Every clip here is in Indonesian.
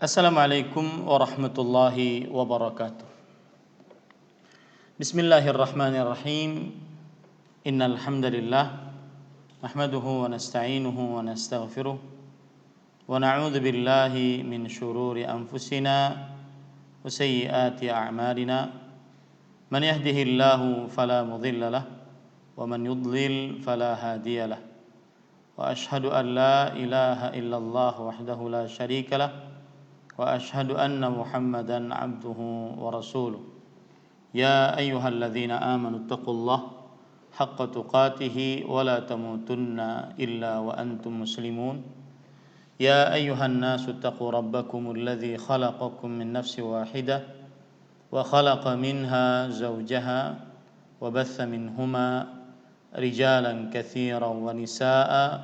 Assalamualaikum warahmatullahi wabarakatuh. Bismillahirrahmanirrahim. Innal hamdalillah nahmaduhu wa nasta'inuhu wa nastaghfiruh wa na'udzu billahi min shururi anfusina wa sayyiati a'malina. Man yahdihillahu fala mudilla lahu wa man yudlil fala hadiya lahu. Wa ashhadu an la ilaha illallah wahdahu la syarika lahu wa ashhadu anna Muhammadan abduhu wa rasuluh. Ya ayyuhalladzina amanu taqullaha haqqa tuqatih wa la tamutunna illa wa antum muslimun. Ya ayyuhan nasu taqu rabbakumul ladzi khalaqakum min nafsin wahidah wa khalaqa minha zawjaha wa batha minhuma rijalan katsiran wa nisaa'a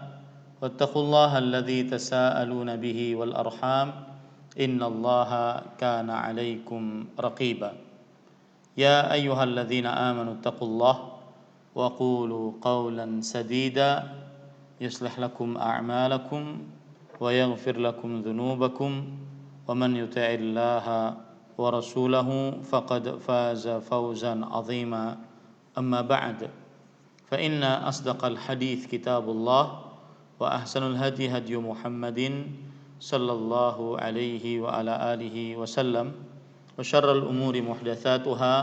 wattaqullaha alladzi tasaaluna bihi wal arham innallaha kana 'alaikum raqiba. Ya ayyuhalladzina amanu taqullaha wa qulu qawlan sadida yuslih lakum a'malakum wa yaghfir lakum dhunubakum wa man yuti'illaha wa rasulahu faqad faza fawzan 'azima. Amma ba'd, fa inna asdaqal hadits kitabullah wa ahsanul hadi hadyu Muhammadin sallallahu alaihi wa ala alihi wasallam wa syarrul umuri muhdatsatuha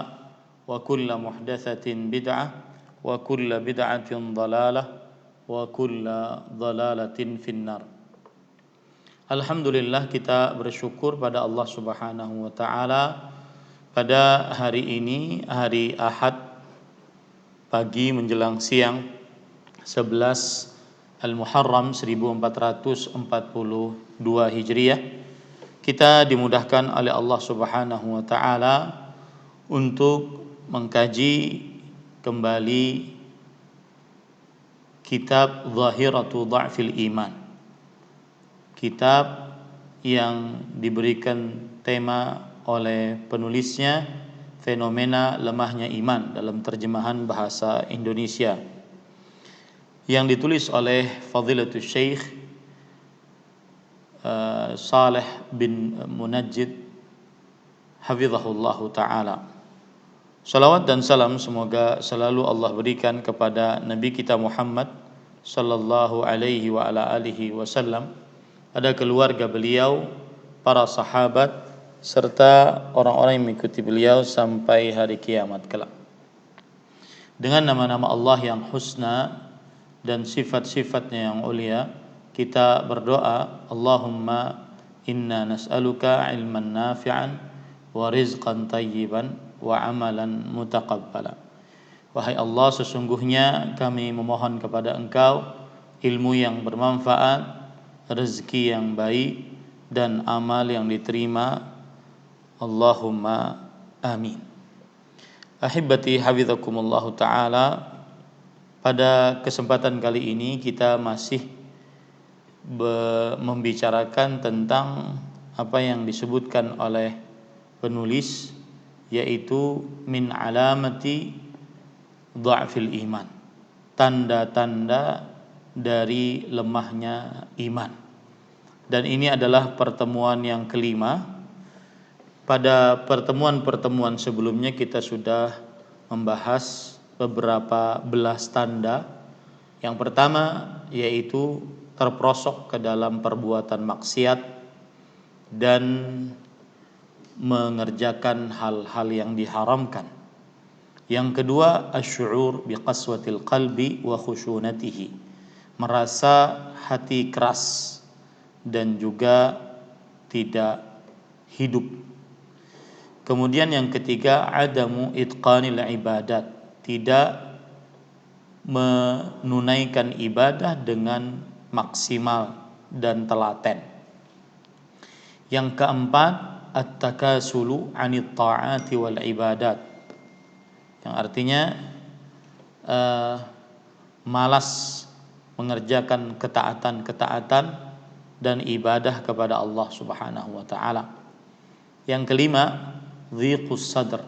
wa kullu muhdatsatin bid'ah wa kullu bid'atin dhalalah wa kullu dhalalatin finnar. Alhamdulillah, kita bersyukur pada Allah Subhanahu wa taala pada hari ini, hari Ahad pagi menjelang siang 11 Al-Muharram 1442 Hijriah, kita dimudahkan oleh Allah Subhanahu wa taala untuk mengkaji kembali kitab Zahiratu Dha'fil Iman. Kitab yang diberikan tema oleh penulisnya fenomena lemahnya iman dalam terjemahan bahasa Indonesia, yang ditulis oleh Fadilatul Syekh Saleh bin Munajjid hafizahullahu ta'ala. Salawat dan salam semoga selalu Allah berikan kepada Nabi kita Muhammad sallallahu alaihi wa ala alihi wasallam, pada keluarga beliau, para sahabat, serta orang-orang yang mengikuti beliau sampai hari kiamat kelak. Dengan nama-nama Allah yang husna dan sifat-sifatnya yang ulia, kita berdoa, Allahumma inna nas'aluka ilman nafi'an wa rizqan tayyiban wa amalan mutaqabbala. Wahai Allah, sesungguhnya kami memohon kepada Engkau ilmu yang bermanfaat, rezeki yang baik, dan amal yang diterima. Allahumma amin. Ahibati hafizakumullahu ta'ala, pada kesempatan kali ini kita masih membicarakan tentang apa yang disebutkan oleh penulis, yaitu min alamati dha'fil iman, tanda-tanda dari lemahnya iman. Dan ini adalah pertemuan yang kelima. Pada pertemuan-pertemuan sebelumnya kita sudah membahas beberapa belas tanda. Yang pertama yaitu terperosok ke dalam perbuatan maksiat dan mengerjakan hal-hal yang diharamkan. Yang kedua, asy'ur biqaswatil qalbi wa khusyunatihi, merasa hati keras dan juga tidak hidup. Kemudian yang ketiga, adamu itqanil ibadat, tidak menunaikan ibadah dengan maksimal dan telaten. Yang keempat, at-takasulu 'anit ta'ati wal ibadat, yang artinya malas mengerjakan ketaatan-ketaatan dan ibadah kepada Allah Subhanahu wa taala. Yang kelima, dhiqus sadr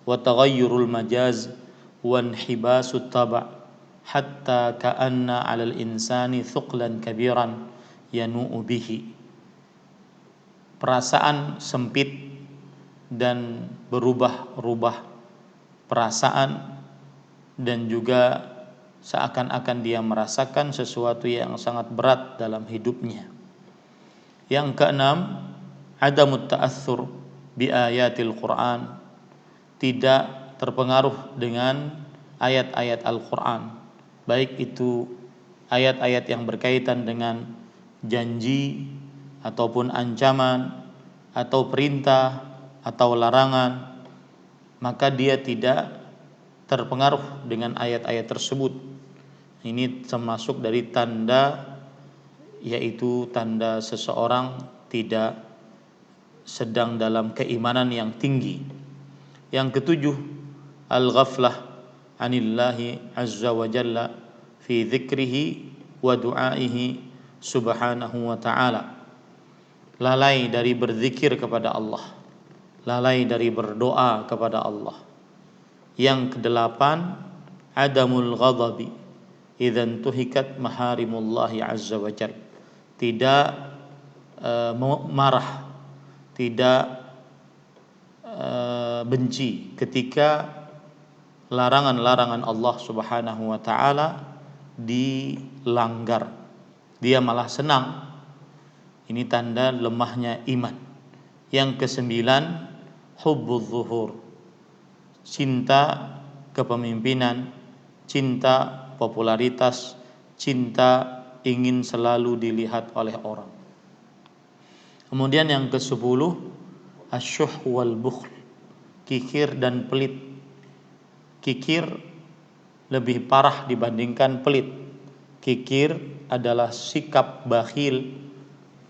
wa taghayyurul majaz wa inhibasut taba' hatta ka'anna 'alal insani thuqlan kabiran yanu'u bihi. perasaan sempit dan berubah-ubah perasaan, dan juga seakan-akan dia merasakan sesuatu yang sangat berat dalam hidupnya. Yang keenam, adamut ta'atsur bi ayatil Quran, tidak terpengaruh dengan ayat-ayat Al-Quran, baik itu ayat-ayat yang berkaitan dengan janji ataupun ancaman atau perintah atau larangan, maka dia tidak terpengaruh dengan ayat-ayat tersebut. Ini termasuk dari tanda, yaitu tanda seseorang tidak sedang dalam keimanan yang tinggi. Yang ketujuh, al-ghaflah anillahi azza wa jalla fi dzikrihi wa du'aihi subhanahu wa ta'ala, lalai dari berzikir kepada Allah, lalai dari berdoa kepada Allah. Yang kedelapan, adamul ghadabi idzan tuhikat maharimullahi azza wa jalla, tidak marah, tidak benci ketika larangan-larangan Allah subhanahu wa ta'ala dilanggar, dia malah senang. Ini tanda lemahnya iman. Yang kesembilan, hubbuz zuhur, cinta kepemimpinan, cinta popularitas, cinta ingin selalu dilihat oleh orang. Kemudian yang ke-10, asyuh wal bukhl, kikir dan pelit. Kikir lebih parah dibandingkan pelit. Kikir adalah sikap bakhil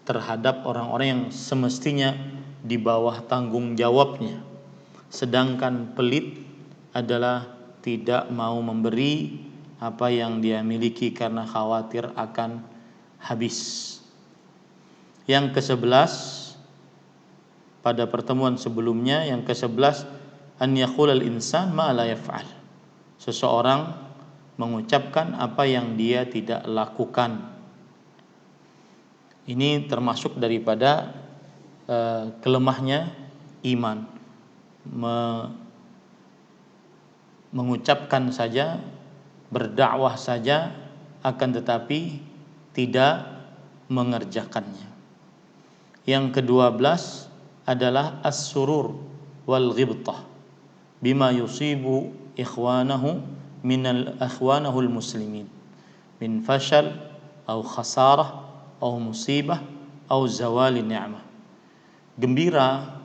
terhadap orang-orang yang semestinya di bawah tanggung jawabnya. Sedangkan pelit adalah tidak mau memberi apa yang dia miliki karena khawatir akan habis. Yang ke-11, pada pertemuan sebelumnya, yang ke-11, an yaqulal insan ma la yaf'al, seseorang mengucapkan apa yang dia tidak lakukan. Ini termasuk daripada kelemahnya iman. Mengucapkan saja, berdakwah saja, akan tetapi tidak mengerjakannya. Yang ke-12 adalah as-surur wal ghibtah bima yusibu ikhwanahu minal akhwanahul muslimin min fashal au khasarah au musibah au zawali ni'mah. Gembira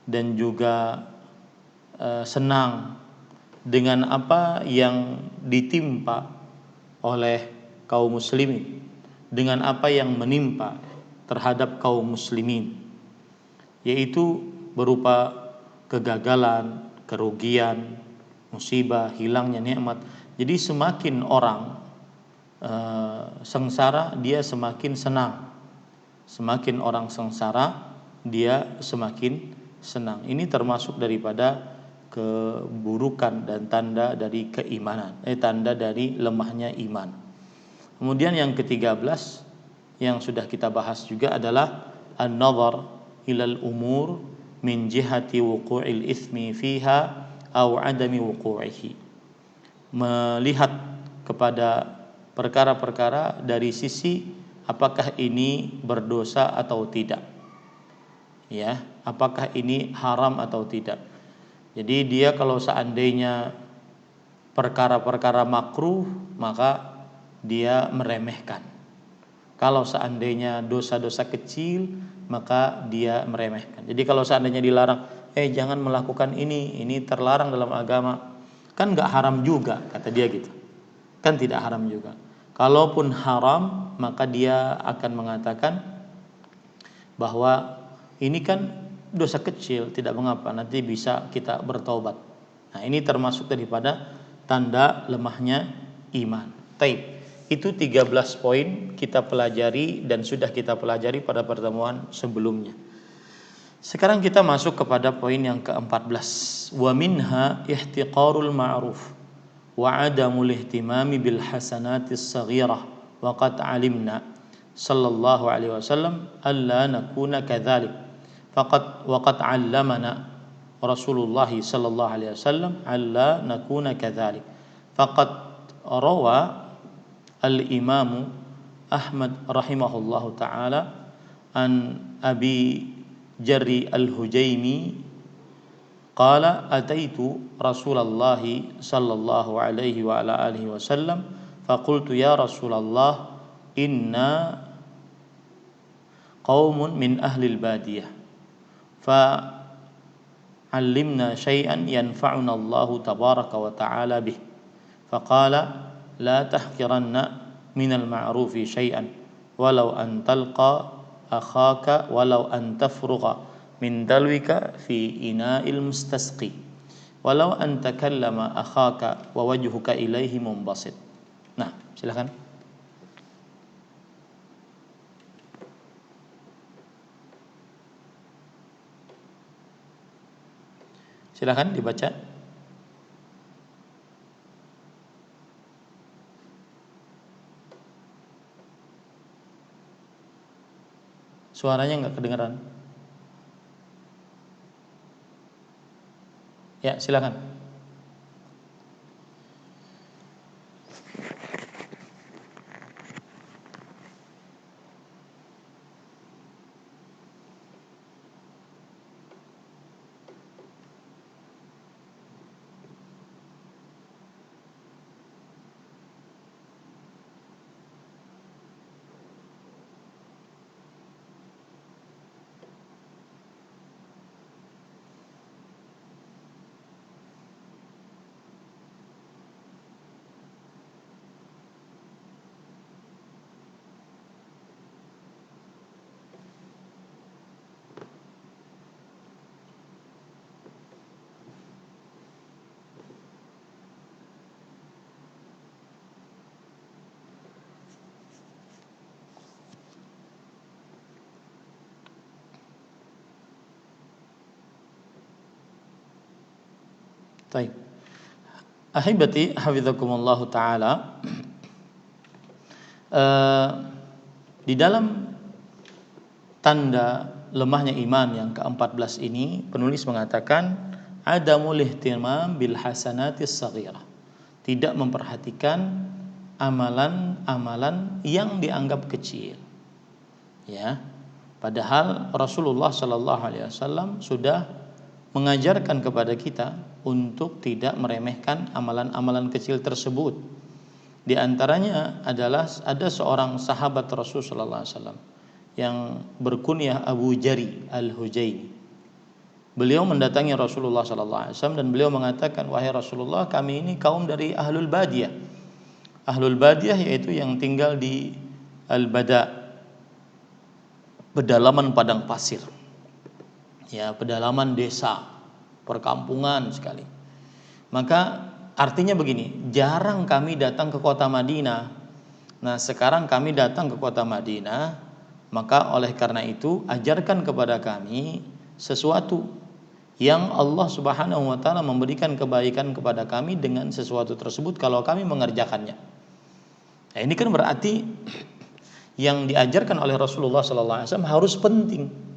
dan juga senang dengan apa yang ditimpa oleh kaum muslimin, dengan apa yang menimpa terhadap kaum muslimin, yaitu berupa kegagalan, kerugian, musibah, hilangnya nikmat. Jadi semakin orang sengsara, dia semakin senang. Semakin orang sengsara, dia semakin senang. Ini termasuk daripada keburukan dan tanda dari keimanan, tanda dari lemahnya iman. Kemudian yang ke-13 yang sudah kita bahas juga adalah an-nazar ilal umur min jihati wuqu'il itsmi fiha aw adami wuqu'ihi, melihat kepada perkara-perkara dari sisi apakah ini berdosa atau tidak, ya, apakah ini haram atau tidak. Jadi dia kalau seandainya perkara-perkara makruh, maka dia meremehkan. Kalau seandainya dosa-dosa kecil, maka dia meremehkan. Jadi kalau seandainya dilarang, jangan melakukan ini terlarang dalam agama, kan gak haram juga, kata dia gitu. Kan tidak haram juga. Kalaupun haram, maka dia akan mengatakan bahwa ini kan dosa kecil, tidak mengapa, nanti bisa kita bertaubat. Nah, ini termasuk daripada tanda lemahnya iman. Taib. Itu 13 poin kita pelajari dan sudah kita pelajari pada pertemuan sebelumnya. Sekarang kita masuk kepada poin yang ke-14. Wa minha ihtiqarul ma'ruf wa adamul ihtimami bil hasanatis saghirah wa qad alimna sallallahu alaihi wasallam alla nakuna kadzalik waqad 'allamana Rasulullah sallallahu alaihi wasallam alla nakuna kadzalik. Faqad rawa al-Imam Ahmad rahimahullahu taala an Abi Jarri al-Hujaimi qala ataitu Rasulullah sallallahu alaihi wa ala alihi wasallam faqultu ya Rasulullah inna qaumun min ahli al-badiyah fa 'allimna syai'an yanfa'una Allah tabaraka wa ta'ala bih. Faqala la tahqiranna minal ma'rufi syai'an walau an talqa akhaka walau an tafrugha min dalwika fi ina'il mustasqi walau an takallama akhaka wa wajhuka ilaihi mumbasit. Nah, silakan. Silakan dibaca. Suaranya nggak kedengaran. Ya, silakan. Baik. Ahibati hafizakumullah taala. Di dalam tanda lemahnya iman yang ke-14 ini penulis mengatakan adamul ihtimam bil hasanatis shaghirah. Tidak memperhatikan amalan-amalan yang dianggap kecil. Ya. Padahal Rasulullah sallallahu alaihi wasallam sudah mengajarkan kepada kita untuk tidak meremehkan amalan-amalan kecil tersebut. Di antaranya adalah ada seorang sahabat Rasul sallallahu alaihi wasallam yang berkunyah Abu Jarri al-Hujaimi. Beliau mendatangi Rasulullah sallallahu alaihi wasallam dan beliau mengatakan, "Wahai Rasulullah, kami ini kaum dari Ahlul Badiyah." Ahlul Badiyah yaitu yang tinggal di Al-Bada, pedalaman padang pasir. Ya, pedalaman desa, perkampungan sekali. Maka artinya begini, jarang kami datang ke kota Madinah. Nah, sekarang kami datang ke kota Madinah, maka oleh karena itu ajarkan kepada kami sesuatu yang Allah Subhanahu wa taala memberikan kebaikan kepada kami dengan sesuatu tersebut kalau kami mengerjakannya. Nah, ini kan berarti yang diajarkan oleh Rasulullah sallallahu alaihi wasallam harus penting.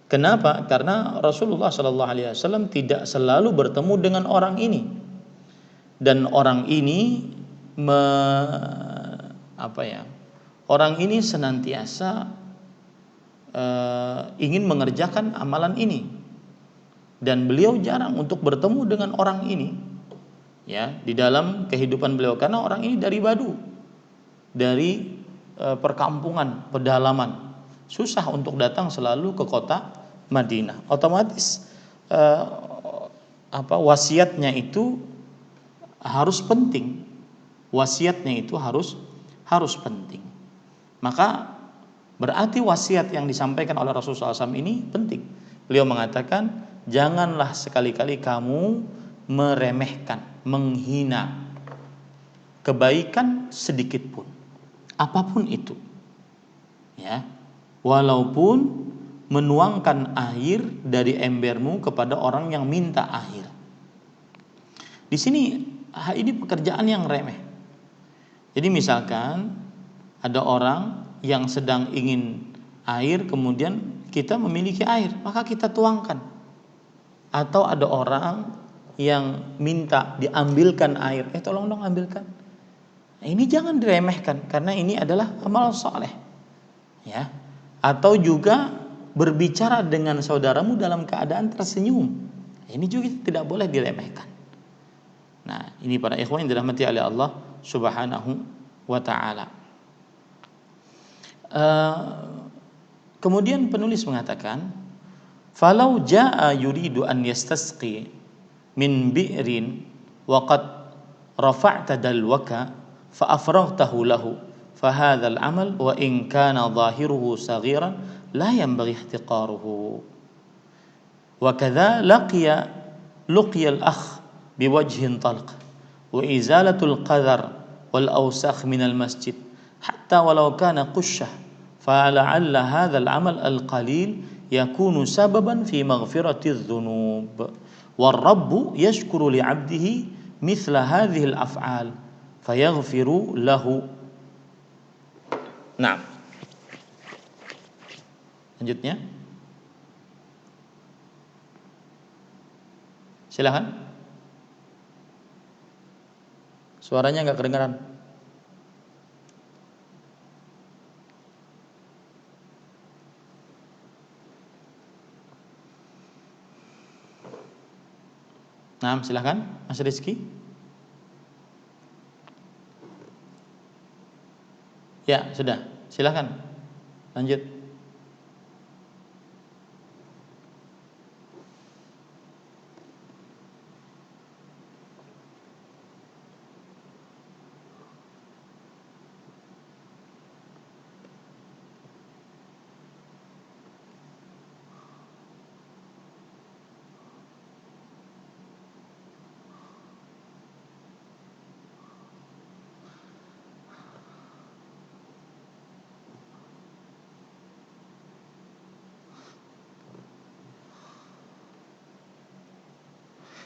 Kenapa? Karena Rasulullah sallallahu alaihi wasallam tidak selalu bertemu dengan orang ini. Dan orang ini orang ini senantiasa ingin mengerjakan amalan ini. Dan beliau jarang untuk bertemu dengan orang ini. Ya, di dalam kehidupan beliau karena orang ini dari Badu. Dari perkampungan, pedalaman. Susah untuk datang selalu ke kota Madinah. Otomatis wasiatnya itu harus penting. Wasiatnya itu harus penting. Maka berarti wasiat yang disampaikan oleh Rasulullah SAW ini penting. Beliau mengatakan, janganlah sekali-kali kamu meremehkan, menghina kebaikan sedikit pun, apapun itu. Ya, walaupun menuangkan air dari embermu kepada orang yang minta air. Di sini ini pekerjaan yang remeh. Jadi misalkan ada orang yang sedang ingin air, kemudian kita memiliki air, maka kita tuangkan. Atau ada orang yang minta diambilkan air, tolong dong ambilkan. Nah, ini jangan diremehkan karena ini adalah amal soleh, ya. Atau juga berbicara dengan saudaramu dalam keadaan tersenyum, ini juga tidak boleh diremehkan. Nah, ini para ikhwan yang dirahmati oleh Allah Subhanahu wa taala. Kemudian penulis mengatakan, falau jaa yuridu an yastasqi min bi'rin wa qad rafa'ta dalwaka fa afraghtahu lahu fa hadzal amal wa in kana zahiruhu saghiran la yanbaghi ihtiqaruhu wa kadza luqiya al-akh biwajhin talq wa izalatul qadar wal awsakh min al-masjid hatta walau kana qushah فلعل هذا العمل القليل يكون سببا في مغفرة الذنوب والرب يشكر لعبده مثل هذه الأفعال فيغفر له. Nah, lanjutnya silakan, suaranya nggak kedengaran. Nah, silakan Mas Rizky. Ya, sudah. Silakan. Lanjut.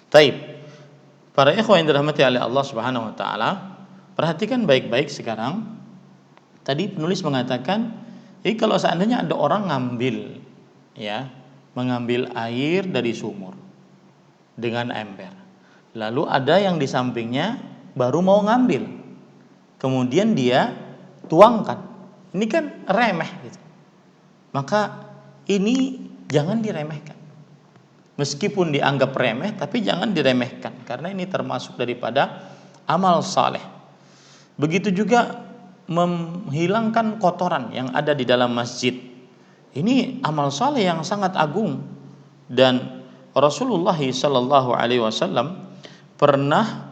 Taib. Para ikhwan yang dirahmati oleh Allah Subhanahu wa taala, perhatikan baik-baik sekarang. Tadi penulis mengatakan, kalau seandainya ada orang mengambil air dari sumur dengan ember. Lalu ada yang di sampingnya baru mau ngambil. Kemudian dia tuangkan. Ini kan remeh gitu. Maka ini jangan diremehkan. Meskipun dianggap remeh, tapi jangan diremehkan karena ini termasuk daripada amal saleh. Begitu juga menghilangkan kotoran yang ada di dalam masjid. Ini amal saleh yang sangat agung, dan Rasulullah sallallahu alaihi wasallam pernah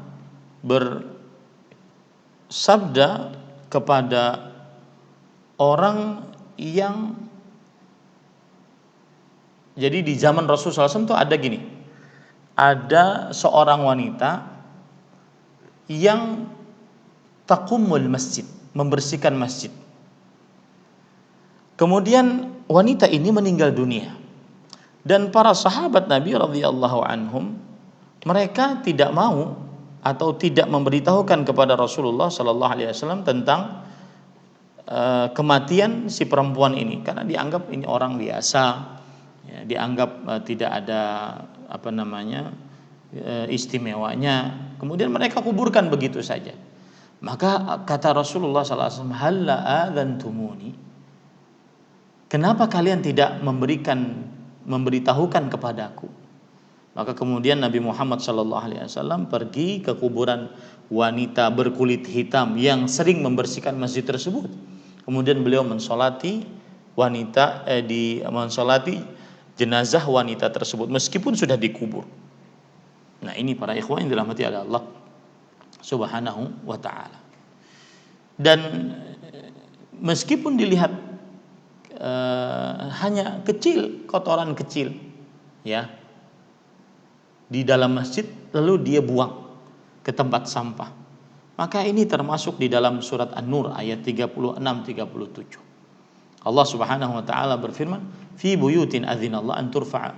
bersabda kepada orang yang, jadi di zaman Rasulullah SAW itu ada gini, ada seorang wanita yang taqumul masjid, membersihkan masjid. Kemudian wanita ini meninggal dunia, dan para sahabat Nabi radhiyallahu anhum, mereka tidak mau atau tidak memberitahukan kepada Rasulullah sallallahu alaihi wasallam tentang kematian si perempuan ini, karena dianggap ini orang biasa. Ya, dianggap tidak ada istimewanya. Kemudian mereka kuburkan begitu saja. Maka kata Rasulullah SAW, halla adzantumuni, kenapa kalian tidak memberitahukan kepadaku? Maka kemudian Nabi Muhammad SAW pergi ke kuburan wanita berkulit hitam yang sering membersihkan masjid tersebut. Kemudian beliau mensolati jenazah wanita tersebut meskipun sudah dikubur. Nah, ini para ikhwan yang dirahmati oleh Allah Subhanahu wa taala. Dan meskipun dilihat hanya kecil, kotoran kecil ya di dalam masjid, lalu dia buang ke tempat sampah, maka ini termasuk di dalam surat An-Nur ayat 36-37. Allah Subhanahu wa taala berfirman, fi buyutin adzinallahu an turfa'a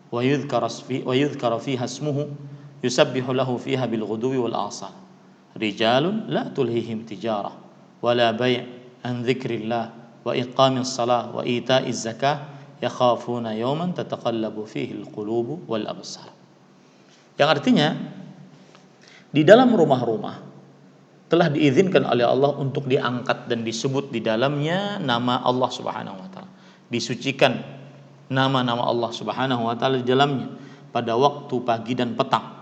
wa yudhkara fiha ismuhu yusabbihu lahu fiha bil ghuduwi wal asal rijalun la tulhihim tijarah wala bay' an dzikrillah wa iqamis shalah wa ita'iz zakah yakhafuna yawman tataqallabu fihi al-qulubu wal absar. Yang artinya di dalam rumah-rumah telah diizinkan oleh Allah untuk diangkat dan disebut di dalamnya nama Allah Subhanahu wa taala. Disucikan nama-nama Allah Subhanahu wa taala di dalamnya pada waktu pagi dan petang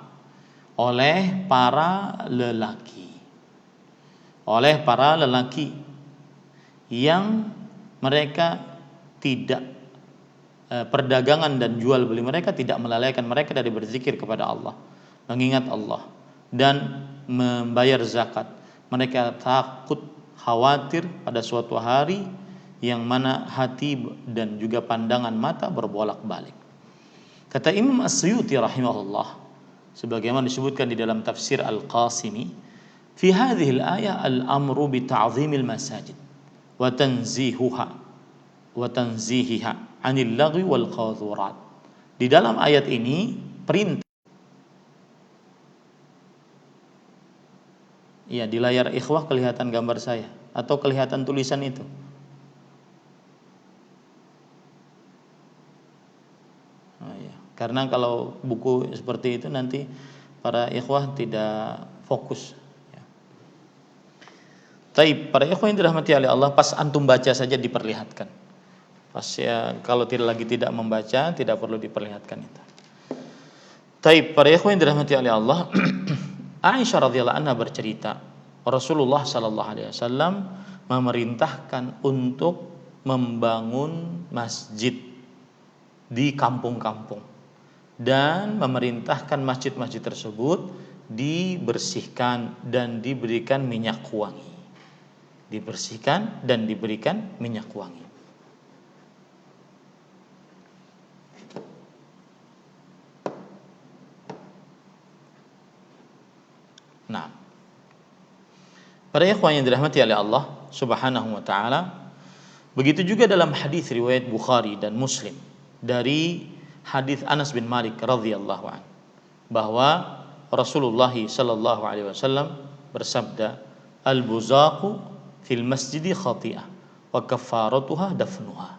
oleh para lelaki. Oleh para lelaki yang mereka tidak perdagangan dan jual beli mereka tidak melalaikan mereka dari berzikir kepada Allah, mengingat Allah dan membayar zakat. Mereka takut, khawatir pada suatu hari yang mana hati dan juga pandangan mata berbolak-balik. Kata Imam As-Suyuti rahimahullah, sebagaimana disebutkan di dalam tafsir Al-Qasimi, fi hadhihi al-ayah al-amru bi ta'zimil masajid wa tanzihiha 'anil lagwi wal qadhurat. Di dalam ayat ini perintah. Ya, di layar ikhwah kelihatan gambar saya atau kelihatan tulisan itu? Oh, ya. Karena kalau buku seperti itu nanti para ikhwah tidak fokus. Ya. Taib, para ikhwah yang dirahmati oleh Allah, pas antum baca saja diperlihatkan. Pas ya, kalau tidak membaca tidak perlu diperlihatkan itu. Taib, para ikhwah yang dirahmati oleh Allah, Aisyah radhiyallahu anha bercerita, Rasulullah sallallahu alaihi wasallam memerintahkan untuk membangun masjid di kampung-kampung dan memerintahkan masjid-masjid tersebut dibersihkan dan diberikan minyak wangi. Dibersihkan dan diberikan minyak wangi. Nah, para ikhwan yang dirahmati oleh Allah Subhanahu wa taala, begitu juga dalam hadis riwayat Bukhari dan Muslim dari hadis Anas bin Malik radhiyallahu anhu bahwa Rasulullah sallallahu alaihi wasallam bersabda, al-buzaqu fil masjidi khati'ah wa kafaratuha dafnuha.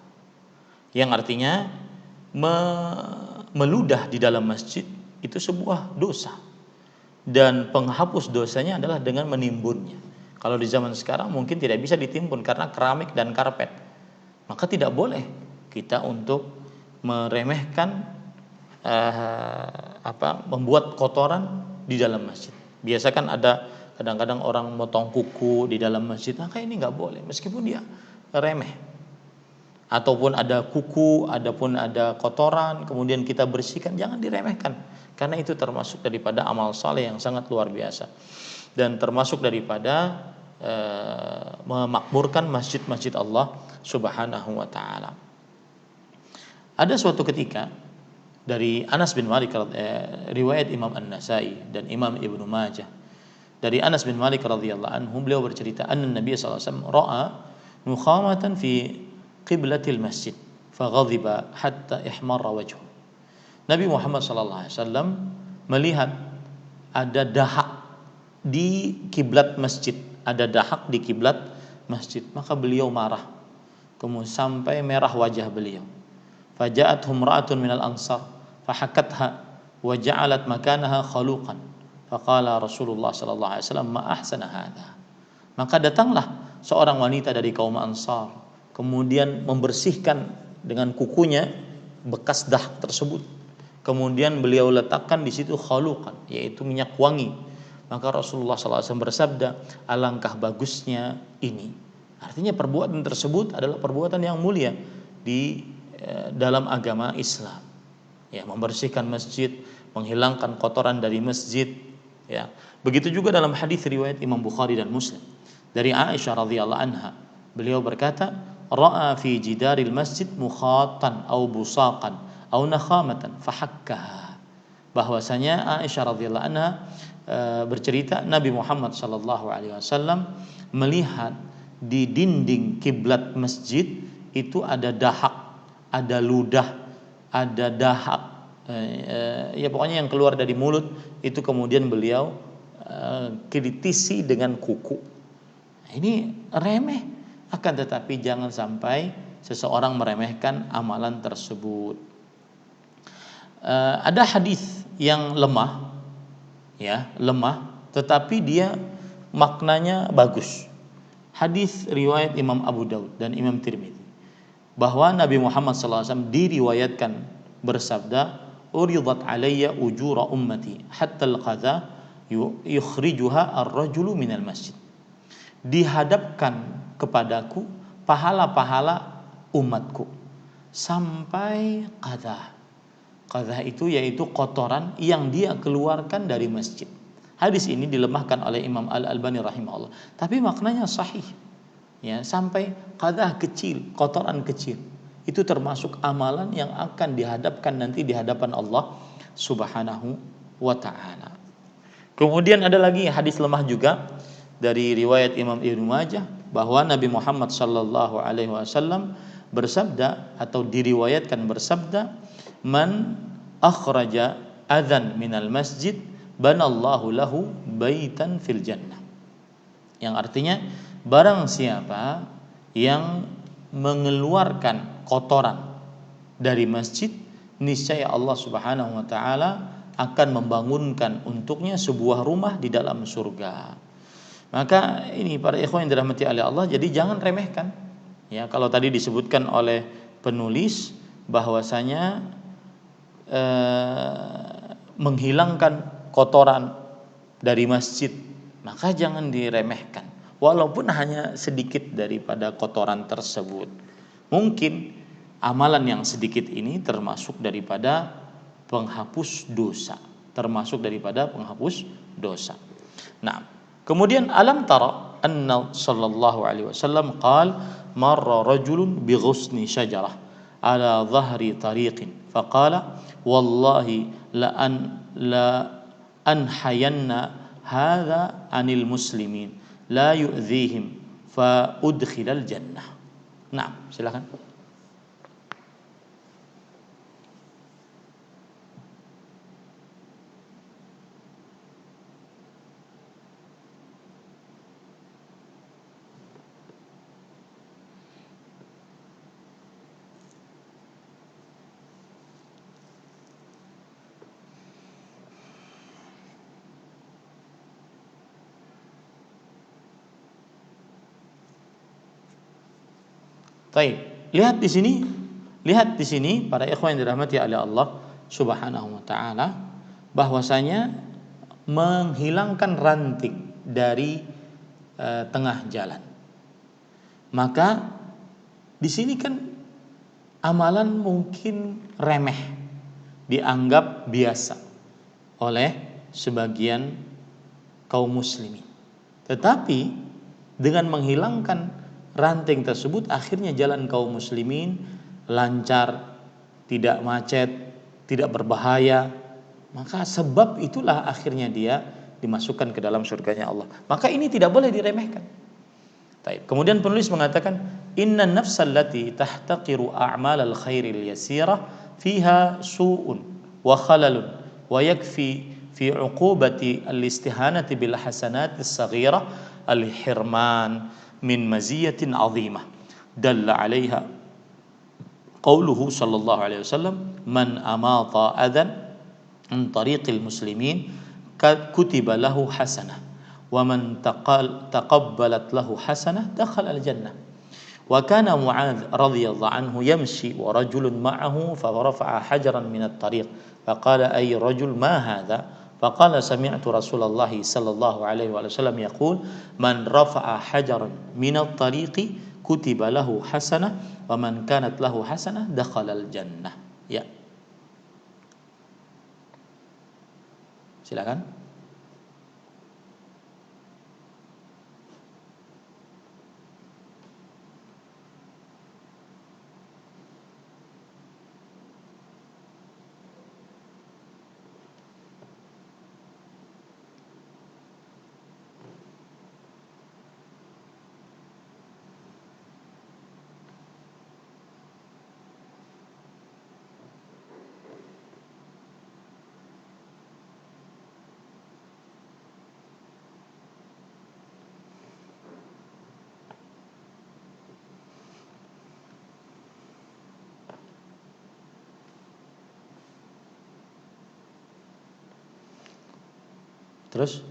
Yang artinya meludah di dalam masjid itu sebuah dosa dan penghapus dosanya adalah dengan menimbunnya. Kalau di zaman sekarang mungkin tidak bisa ditimbun karena keramik dan karpet. Maka tidak boleh kita untuk meremehkan membuat kotoran di dalam masjid. Biasa kan ada kadang-kadang orang motong kuku di dalam masjid, maka ini nggak boleh meskipun dia remeh. Ataupun ada kuku, adapun ada kotoran, kemudian kita bersihkan, jangan diremehkan. Karena itu termasuk daripada amal saleh yang sangat luar biasa. Dan termasuk daripada memakmurkan masjid-masjid Allah Subhanahu wa taala. Ada suatu ketika dari Anas bin Malik, riwayat Imam An-Nasai dan Imam Ibnu Majah. Dari Anas bin Malik radhiyallahu anhu, beliau bercerita, anna Nabi sallallahu alaihi wasallam ra'a nukhamatan fi qiblatil masjid faghadiba hatta ihmarra wajhu. Nabi Muhammad sallallahu alaihi wasallam melihat ada dahak di kiblat masjid, ada dahak di kiblat masjid, maka beliau marah. Kemudian sampai merah wajah beliau. Faja'athum ra'atun minal ansar fahakatha wa ja'alat makanaha khaluqan. Faqala Rasulullah sallallahu alaihi wasallam ma ahsana hadha. Maka datanglah seorang wanita dari kaum Ansar, kemudian membersihkan dengan kukunya bekas dahak tersebut. Kemudian beliau letakkan di situ khaluqan, yaitu minyak wangi. Maka Rasulullah SAW bersabda, alangkah bagusnya ini. Artinya perbuatan tersebut adalah perbuatan yang mulia di dalam agama Islam. Ya, membersihkan masjid, menghilangkan kotoran dari masjid. Ya, begitu juga dalam hadis riwayat Imam Bukhari dan Muslim dari Aisyah radhiyallahu anha, beliau berkata, ra'a fi jidaril masjid mukhatan au busaqan au nakhamatan fahakkaha. Bahwasanya Aisyah radhiyallahu anha bercerita, Nabi Muhammad sallallahu alaihi wasallam melihat di dinding kiblat masjid itu ada dahak, ada ludah, ada dahak, ya pokoknya yang keluar dari mulut itu, kemudian beliau kritisi dengan kuku. Ini remeh, Akan tetapi jangan sampai seseorang meremehkan amalan tersebut. Ada hadis yang lemah, ya, tetapi dia maknanya bagus. Hadis riwayat Imam Abu Daud dan Imam Tirmidzi, bahwa Nabi Muhammad SAW diriwayatkan bersabda, "Uridat alayya ujura ummati hatta al-qadha yukhrijuha ar-rajulu minal masjid." Dihadapkan kepadaku pahala-pahala umatku sampai qadha. Qadha itu yaitu kotoran yang dia keluarkan dari masjid. Hadis ini dilemahkan oleh Imam Al-Albani rahimahullah, tapi maknanya sahih. Ya, sampai qadha kecil, kotoran kecil. Itu termasuk amalan yang akan dihadapkan nanti di hadapan Allah Subhanahu wa taala. Kemudian ada lagi hadis lemah juga dari riwayat Imam Ibnu Majah, bahwa Nabi Muhammad sallallahu alaihi wasallam bersabda atau diriwayatkan bersabda, "Man akhraja adzan minal masjid banallahu lahu baitan fil jannah." Yang artinya, barang siapa yang mengeluarkan kotoran dari masjid, niscaya Allah Subhanahu wa taala akan membangunkan untuknya sebuah rumah di dalam surga. Maka ini para ikhwan yang dirahmati oleh Allah, jadi jangan remehkan. Ya, kalau tadi disebutkan oleh penulis bahwasanya menghilangkan kotoran dari masjid, maka jangan diremehkan walaupun hanya sedikit daripada kotoran tersebut. Mungkin amalan yang sedikit ini termasuk daripada penghapus dosa, Nah, kemudian alam tara anna sallallahu alaihi wasallam qala marra rajulun bi ghusni syajarah ala dhahri tariqin faqala wallahi la anhayanna hadza anil muslimin la yu'dhihim fa udkhilal jannah. Nah, silakan. Baik, lihat di sini para ikhwan yang dirahmati oleh Allah Subhanahu wa taala, bahwasanya menghilangkan ranting dari tengah jalan. Maka di sini kan amalan mungkin remeh, dianggap biasa oleh sebagian kaum muslimin. Tetapi dengan menghilangkan ranting tersebut, akhirnya jalan kaum muslimin lancar, tidak macet, tidak berbahaya. Maka sebab itulah akhirnya dia dimasukkan ke dalam surganya Allah. Maka ini tidak boleh diremehkan. Kemudian penulis mengatakan, inna nafsal lati tahtaqiru a'malal khairil yasirah fiha su'un wa khalalun wa yakfi fi uqubati al-istihanati bil hasanatis saghirah al-hirman min maziyatin azimah dalla 'alaiha qauluhu sallallahu alaihi wasallam, man amata adan min tariqil muslimin kutiba lahu hasanah wa man taqabbalat lahu hasanah dakhala al-jannah. Wa kana Mu'adz radhiyallahu anhu yamshi wa rajulun ma'ahu fa rafa'a hajaran min at-tariq faqala ay rajul ma hadha faqala sami'tu Rasulullah sallallahu alaihi wasallam yaqul man rafa'a hajaran min at-tariqi kutiba lahu hasanah wa man kanat lahu hasanah dakhala al-jannah. Ya. Silakan. Terus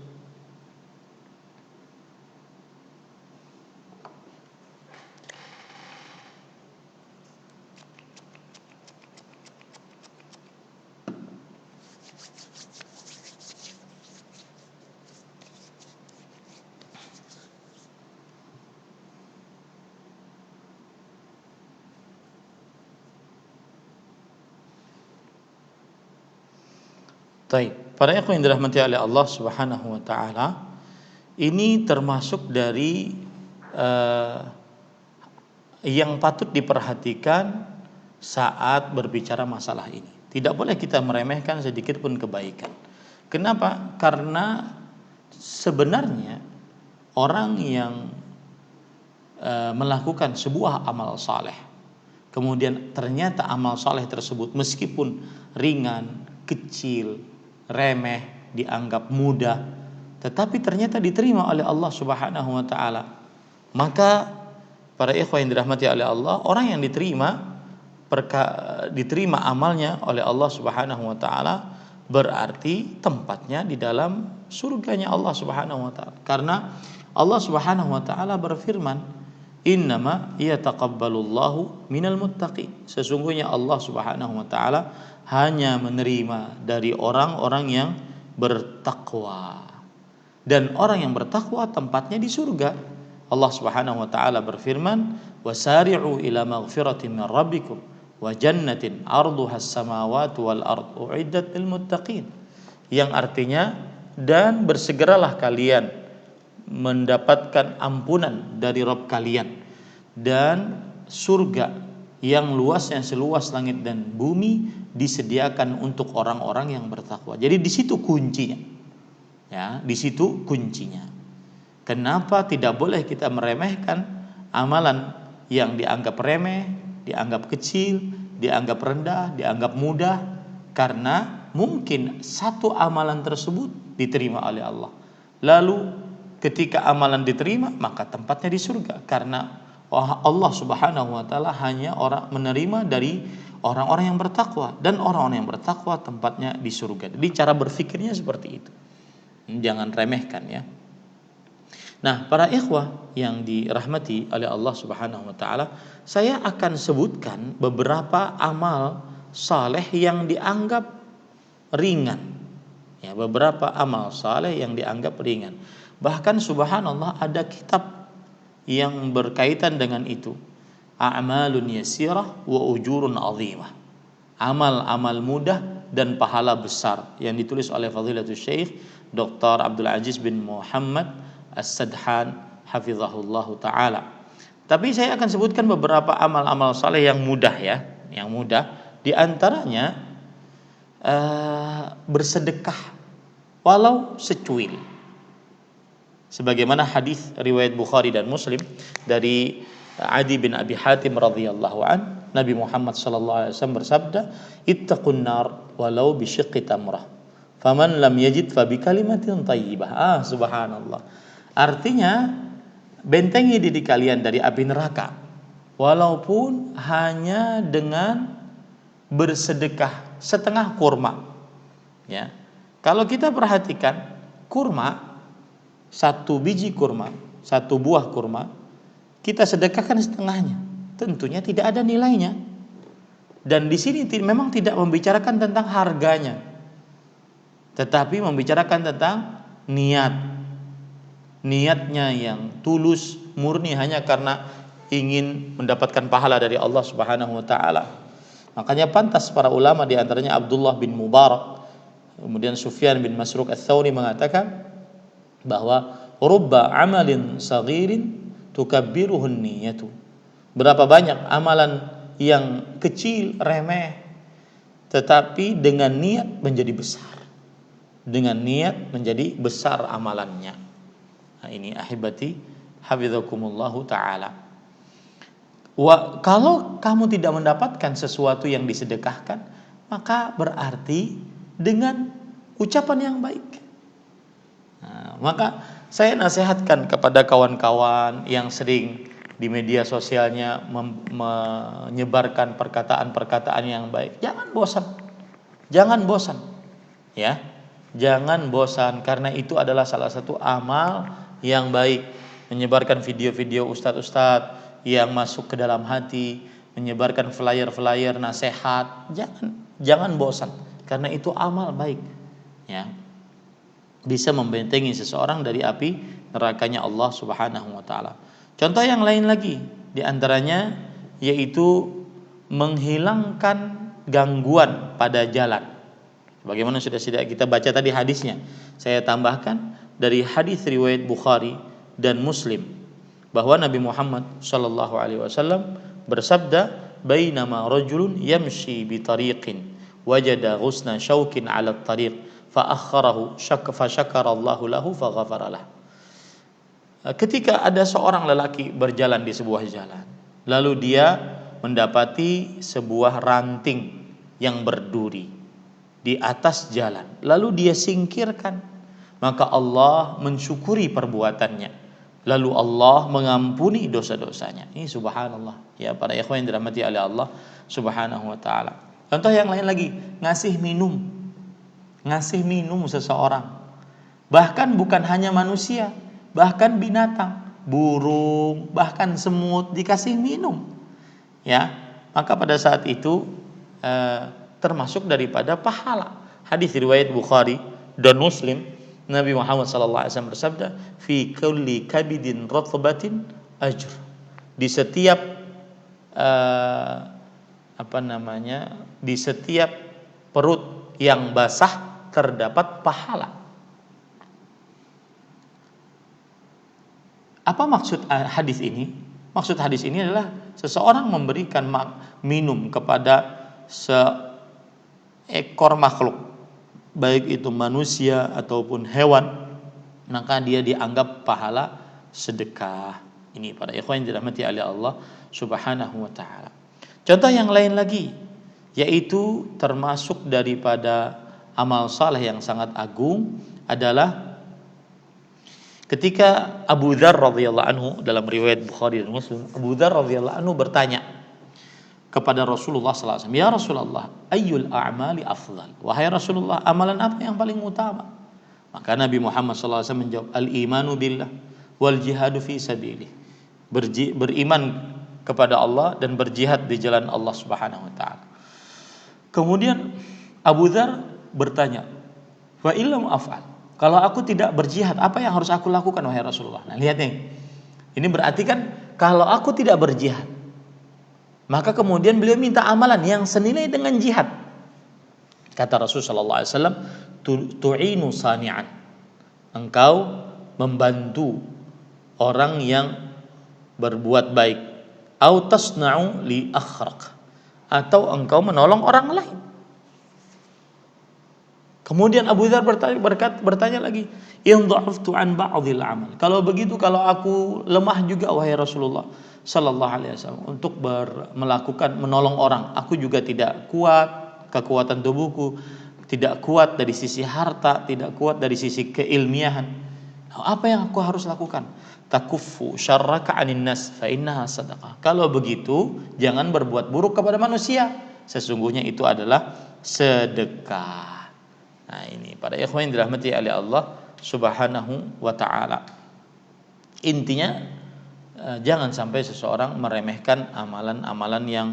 Taib. Para ikhwan yang dirahmati oleh Allah Subhanahu wa taala, ini termasuk dari yang patut diperhatikan saat berbicara masalah ini. Tidak boleh kita meremehkan sedikit pun kebaikan. Kenapa? Karena sebenarnya orang yang melakukan sebuah amal saleh, kemudian ternyata amal saleh tersebut meskipun ringan, kecil, remeh, dianggap mudah, tetapi ternyata diterima oleh Allah Subhanahu wa taala, maka para ikhwan yang dirahmati oleh Allah, orang yang diterima amalnya oleh Allah Subhanahu wa taala berarti tempatnya di dalam surganya Allah Subhanahu wa taala. Karena Allah Subhanahu wa taala berfirman, "Innama yataqabbalullahu minal muttaqin." Sesungguhnya Allah Subhanahu wa taala hanya menerima dari orang-orang yang bertakwa. Dan orang yang bertakwa tempatnya di surga. Allah Subhanahu wa taala berfirman, "Wasari'u ila maghfiratin min rabbikum wa jannatin 'arduhas samawati wal ard u'iddat lil muttaqin." Yang artinya, dan bersegeralah kalian mendapatkan ampunan dari Rabb kalian dan surga yang luasnya seluas langit dan bumi disediakan untuk orang-orang yang bertakwa. Jadi di situ kuncinya. Ya, di situ kuncinya. Kenapa tidak boleh kita meremehkan amalan yang dianggap remeh, dianggap kecil, dianggap rendah, dianggap mudah, karena mungkin satu amalan tersebut diterima oleh Allah. Lalu ketika amalan diterima, maka tempatnya di surga, karena Allah Subhanahu wa taala hanya menerima dari orang-orang yang bertakwa, dan orang-orang yang bertakwa tempatnya di surga. Jadi cara berpikirnya seperti itu. Jangan remehkan ya. Nah, para ikhwah yang dirahmati oleh Allah Subhanahu wa taala, saya akan sebutkan beberapa amal saleh yang dianggap ringan. Ya, beberapa amal saleh yang dianggap ringan. Bahkan subhanallah ada kitab yang berkaitan dengan itu. A'malun yasirah wa ujurun azimah. Amal-amal mudah dan pahala besar, yang ditulis oleh Fadilatul Syekh Dr. Abdul Aziz bin Muhammad As-Sadhan hafizahullahu taala. Tapi saya akan sebutkan beberapa amal-amal saleh yang mudah ya, yang mudah. Di antaranya bersedekah walau secuil. Sebagaimana hadis riwayat Bukhari dan Muslim dari Adi bin Abi Hatim radhiyallahu an, Nabi Muhammad sallallahu alaihi wasallam bersabda, "Ittaqun nar walau bi syiqqi tamrah. Faman lam yajid fa bi kalimatin thayyibah." Subhanallah. Artinya, bentengi diri kalian dari api neraka walaupun hanya dengan bersedekah setengah kurma. Ya. Kalau kita perhatikan, kurma, satu biji kurma, satu buah kurma, kita sedekahkan setengahnya, tentunya tidak ada nilainya. Dan di sini memang tidak membicarakan tentang harganya, tetapi membicarakan tentang niatnya yang tulus, murni hanya karena ingin mendapatkan pahala dari Allah Subhanahu wa taala. Makanya pantas para ulama, di antaranya Abdullah bin Mubarak, kemudian Sufyan bin Masruq Ats-Tsauri mengatakan bahwa rubba amalin saghirin tukabbiruhun niyatu. Berapa banyak amalan yang kecil, remeh, tetapi dengan niat menjadi besar. Dengan niat menjadi besar amalannya. Nah, ini ahibati hafizakumullahu taala. Kalau kamu tidak mendapatkan sesuatu yang disedekahkan, maka berarti dengan ucapan yang baik. Nah, maka saya nasihatkan kepada kawan-kawan yang sering di media sosialnya menyebarkan perkataan-perkataan yang baik, jangan bosan, ya. Jangan bosan, karena itu adalah salah satu amal yang baik. Menyebarkan video-video ustadz-ustadz yang masuk ke dalam hati, menyebarkan flyer-flyer nasihat. Jangan bosan, karena itu amal baik. Ya. Bisa membentengi seseorang dari api nerakanya Allah Subhanahu wa taala. Contoh yang lain lagi di antaranya yaitu menghilangkan gangguan pada jalan. Bagaimana sudah kita baca tadi hadisnya. Saya tambahkan dari hadis riwayat Bukhari dan Muslim bahwa Nabi Muhammad sallallahu alaihi wasallam bersabda, "Bainama rajulun yamshi bi tariqin wajada ghusna syaukin 'ala at-tariq fa akhkharahu fa syakara Allahu lahu fa ghafara lah." Ketika ada seorang lelaki berjalan di sebuah jalan, lalu dia mendapati sebuah ranting yang berduri di atas jalan, lalu dia singkirkan, maka Allah mensyukuri perbuatannya, lalu Allah mengampuni dosa-dosanya. Ini subhanallah ya para ikhwan yang dirahmati oleh Allah Subhanahu wa taala. Contoh yang lain lagi, ngasih minum seseorang, bahkan bukan hanya manusia, bahkan binatang, burung, bahkan semut dikasih minum, ya, maka pada saat itu termasuk daripada pahala. Hadis riwayat Bukhari dan Muslim, Nabi Muhammad SAW bersabda, fi kulli kabidin ratbatin ajr. Di setiap di setiap perut yang basah terdapat pahala. Apa maksud hadis ini? Maksud hadis ini adalah seseorang memberikan minum kepada seekor makhluk, baik itu manusia ataupun hewan, maka dia dianggap pahala sedekah. Ini para ikhwan yang dirahmati oleh Allah Subhanahu wa taala. Contoh yang lain lagi, yaitu termasuk daripada amal saleh yang sangat agung adalah ketika Abu Dzar radhiyallahu anhu, dalam riwayat Bukhari dan Muslim, Abu Dzar radhiyallahu anhu bertanya kepada Rasulullah SAW, ya Rasulullah, ayyul a'mali afdal? Wahai Rasulullah, amalan apa yang paling utama? Maka Nabi Muhammad SAW menjawab, al-imanu billah wal jihadu fi sabilih. Beriman kepada Allah dan berjihad di jalan Allah Subhanahu wa taala. Kemudian Abu Dzar bertanya, wa illam af'al? Kalau aku tidak berjihad, apa yang harus aku lakukan wahai Rasulullah? Nah, lihat nih. Ini berarti kan kalau aku tidak berjihad, maka kemudian beliau minta amalan yang senilai dengan jihad. Kata Rasulullah SAW, tu'inu sani'an. Engkau membantu orang yang berbuat baik. Au tasna'u li akhraq. Atau engkau menolong orang lain. Kemudian Abu Dzar bertanya lagi, in dha'aftu an ba'dhil amal. Kalau begitu, kalau aku lemah juga wahai Rasulullah sallallahu alaihi wasallam untuk melakukan menolong orang, aku juga tidak kuat, kekuatan tubuhku tidak kuat dari sisi harta, tidak kuat dari sisi keilmiahan. Apa yang aku harus lakukan? Takuffu syarraka 'anin nas fa innaha sadaqah. Kalau begitu, jangan berbuat buruk kepada manusia, sesungguhnya itu adalah sedekah. Nah, ini para ikhwan yang dirahmati oleh Allah Subhanahu wa taala. Intinya jangan sampai seseorang meremehkan amalan-amalan yang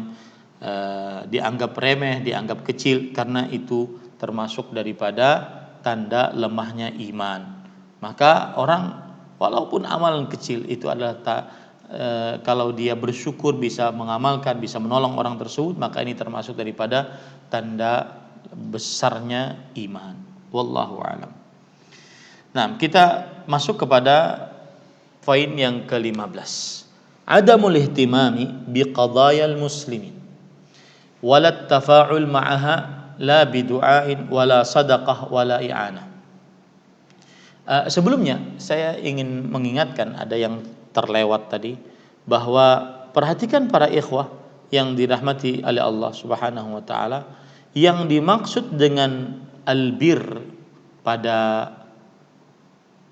dianggap remeh, dianggap kecil, karena itu termasuk daripada tanda lemahnya iman. Maka orang walaupun amalan kecil itu adalah kalau dia bersyukur bisa mengamalkan, bisa menolong orang tersebut, maka ini termasuk daripada tanda besarnya iman. Wallahu a'lam. Nah, kita masuk kepada poin yang ke-15. Adamul ihtimami biqadayal muslimin walat tafa'ul ma'aha la bidu'ain wala sadaqah wala i'anah. Sebelumnya saya ingin mengingatkan, ada yang terlewat tadi, bahwa perhatikan para ikhwah yang dirahmati oleh Allah Subhanahu wa taala, yang dimaksud dengan albir pada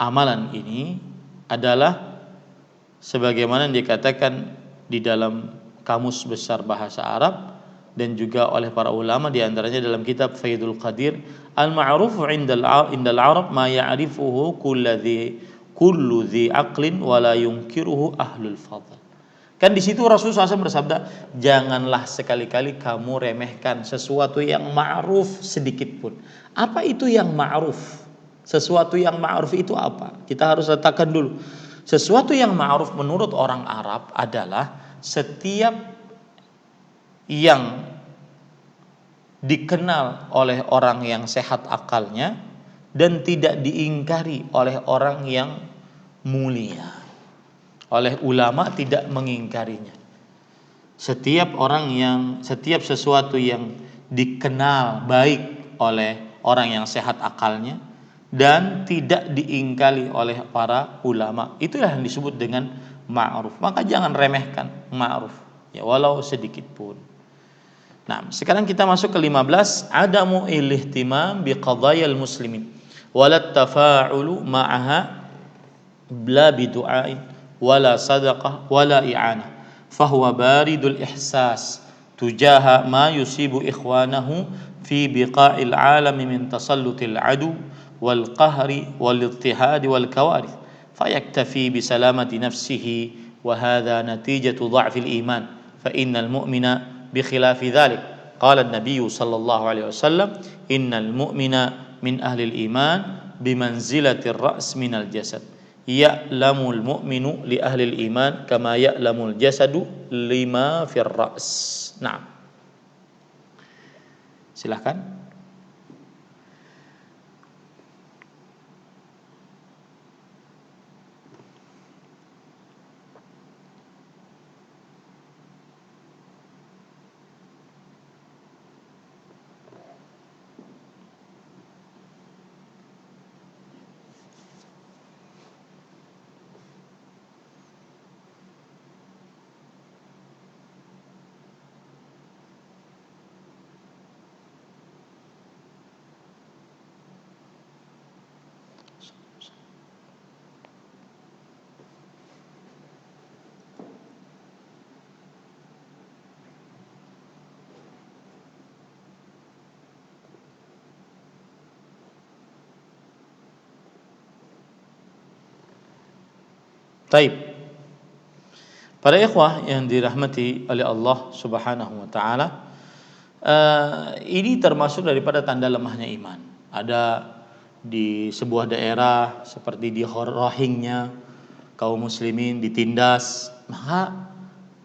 amalan ini adalah sebagaimana dikatakan di dalam Kamus Besar Bahasa Arab, dan juga oleh para ulama, di antaranya dalam kitab Faidul Qadir, al-ma'rufu indal Arab ma ya'rifuhu kullu dhi aqlin wa la yunkiruhu ahlul fadl. Kan di situ Rasulullah SAW bersabda, janganlah sekali-kali kamu remehkan sesuatu yang ma'ruf sedikit pun. Apa itu yang ma'ruf? Sesuatu yang ma'ruf itu apa? Kita harus letakkan dulu. Sesuatu yang ma'ruf menurut orang Arab adalah setiap yang dikenal oleh orang yang sehat akalnya dan tidak diingkari oleh orang yang mulia. Oleh ulama tidak mengingkarinya. Setiap sesuatu yang dikenal baik oleh orang yang sehat akalnya dan tidak diingkari oleh para ulama, itulah yang disebut dengan ma'ruf. Maka jangan remehkan ma'ruf, ya walau sedikit pun. Nah, sekarang kita masuk ke 15, adamu ilihtimam biqadayal muslimin walat tafa'ulu ma'aha la bidu'ain wala sadaqah wala i'anah fahuwa baridul ihsas tujaha ma yusibu ikhwanahu fi biqa'il alami min tasallutil adu wal qahri wal ittihad wal kawarith fayaktafi bi salamati nafsihi wa hadha natijatu dha'fil iman fa innal mu'mina bi khilafi dhalik qala an-nabiy sallallahu alaihi wasallam innal mu'mina min ahli al-iman bimanzilatir ra's minal jasad ya'lamul mu'minu li ahlil iman kama ya'lamul jasadu lima fir ra's. Nah, silahkan. Taib. Para ikhwah yang dirahmati oleh Allah Subhanahu wa taala, ini termasuk daripada tanda lemahnya iman. Ada di sebuah daerah seperti di Rohingya, kaum muslimin ditindas, maka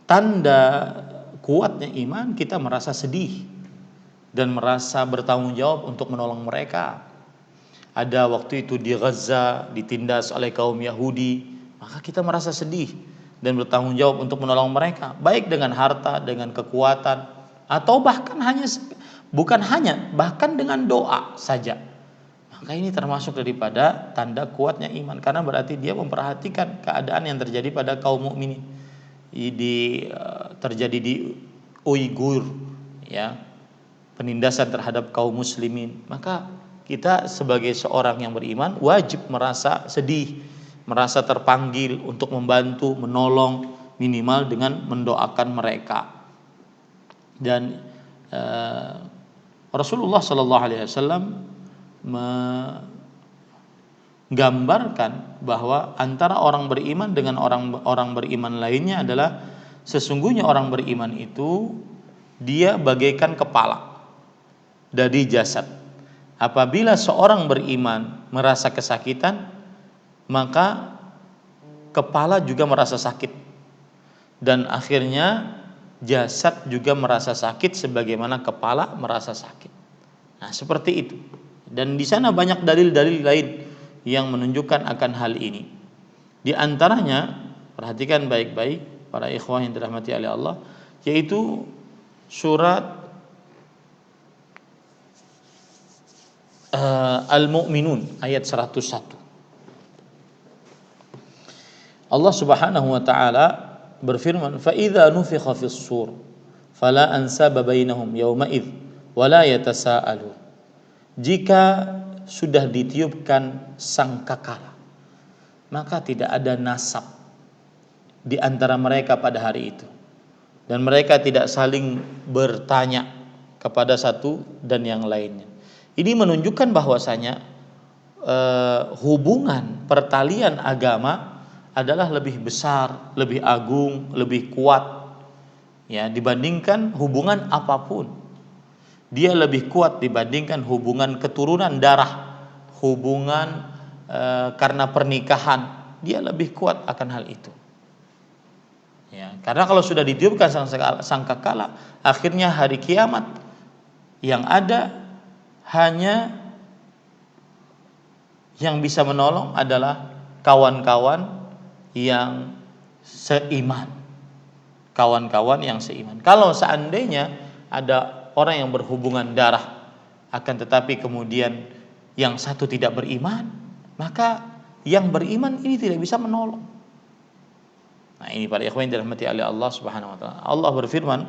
tanda kuatnya iman kita merasa sedih dan merasa bertanggung jawab untuk menolong mereka. Ada waktu itu di Gaza ditindas oleh kaum Yahudi, maka kita merasa sedih dan bertanggung jawab untuk menolong mereka, baik dengan harta, dengan kekuatan, atau bahkan bahkan dengan doa saja. Maka ini termasuk daripada tanda kuatnya iman, karena berarti dia memperhatikan keadaan yang terjadi pada kaum mukminin. Terjadi di Uighur, ya, penindasan terhadap kaum muslimin. Maka kita sebagai seorang yang beriman wajib merasa sedih, merasa terpanggil untuk membantu, menolong, minimal dengan mendoakan mereka. Dan Rasulullah Sallallahu Alaihi Wasallam menggambarkan bahwa antara orang beriman dengan orang beriman lainnya adalah sesungguhnya orang beriman itu dia bagaikan kepala dari jasad. Apabila seorang beriman merasa kesakitan, maka kepala juga merasa sakit, dan akhirnya jasad juga merasa sakit sebagaimana kepala merasa sakit. Nah, seperti itu. Dan di sana banyak dalil-dalil lain yang menunjukkan akan hal ini. Di antaranya, perhatikan baik-baik para ikhwah yang dirahmati oleh Allah, yaitu surat Al-Mu'minun ayat 101. Allah Subhanahu wa taala berfirman, "Fa idza nufikha fis sur fala ansaba bainahum yawma id wala yatasaalu." Jika sudah ditiupkan sangkakala, maka tidak ada nasab di antara mereka pada hari itu, dan mereka tidak saling bertanya kepada satu dan yang lainnya. Ini menunjukkan bahwasanya hubungan pertalian agama adalah lebih besar, lebih agung, lebih kuat ya dibandingkan hubungan apapun. Dia lebih kuat dibandingkan hubungan keturunan darah, hubungan karena pernikahan. Dia lebih kuat akan hal itu. Ya, karena kalau sudah ditiupkan sangkakala, akhirnya hari kiamat yang ada hanya yang bisa menolong adalah kawan-kawan yang seiman. Kawan-kawan yang seiman. Kalau seandainya ada orang yang berhubungan darah, akan tetapi kemudian yang satu tidak beriman, maka yang beriman ini tidak bisa menolong. Nah, ini para ikhwan yang dirahmati oleh Allah Subhanahu wa taala. Allah berfirman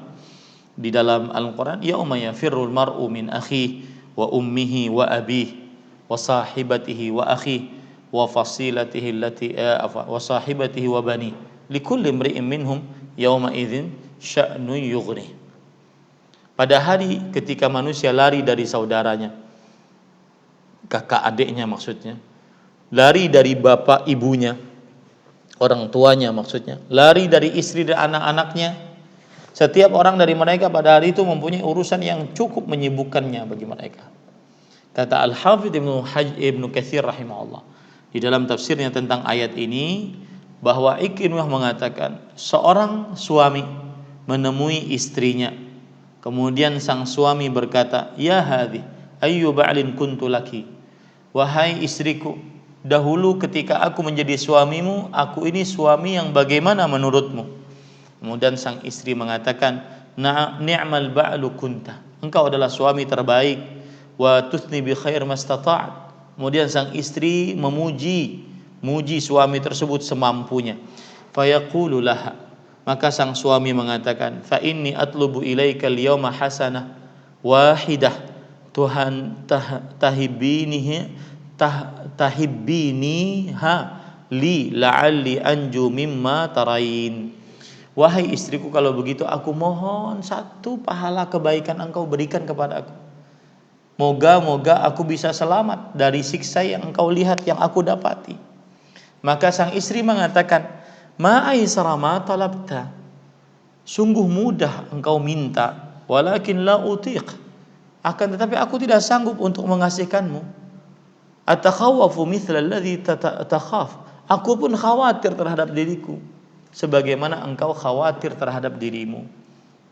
di dalam Al-Qur'an, "Yauma yafirrul mar'u min akhihi wa ummihi wa abihi wa sahibatihi wa akhihi wa fasilatihi allati wa sahibatihi wa bani likulli imri'in minhum yauma idzin sya'nu yughni." Pada hari ketika manusia lari dari saudaranya, kakak adiknya maksudnya, lari dari bapak ibunya, orang tuanya maksudnya, lari dari istri dan anak-anaknya. Setiap orang dari mereka pada hari itu mempunyai urusan yang cukup menyibukkannya bagi mereka. Kata Al-Hafidz Ibnu Katsir rahimahullah di dalam tafsirnya tentang ayat ini, bahwa Ikrimah mengatakan seorang suami menemui istrinya, kemudian sang suami berkata, "Ya hadhi ayyu ba'lin kuntu laki." Wahai istriku, dahulu ketika aku menjadi suamimu, aku ini suami yang bagaimana menurutmu? Kemudian sang istri mengatakan, "Ni'mal ba'lu kunta." Engkau adalah suami terbaik. Wa tuthni bi khair mastata'at. Kemudian sang istri memuji suami tersebut semampunya. Fayaqulu laha, maka sang suami mengatakan, "Fa inni atlubu ilaika al-yawma hasanah wahidah Tuhan tahibbiniha li la'alli anju mimma tarain." Wahai istriku, kalau begitu aku mohon satu pahala kebaikan engkau berikan kepada aku. Moga-moga aku bisa selamat dari siksa yang engkau lihat, yang aku dapati. Maka sang istri mengatakan, "Ma aisara ma talabta." Sungguh mudah engkau minta, walakin la utiq. Akan tetapi aku tidak sanggup untuk mengasihkanmu. Atakhawafu mithla alladhi takhaf. Aku pun khawatir terhadap diriku sebagaimana engkau khawatir terhadap dirimu.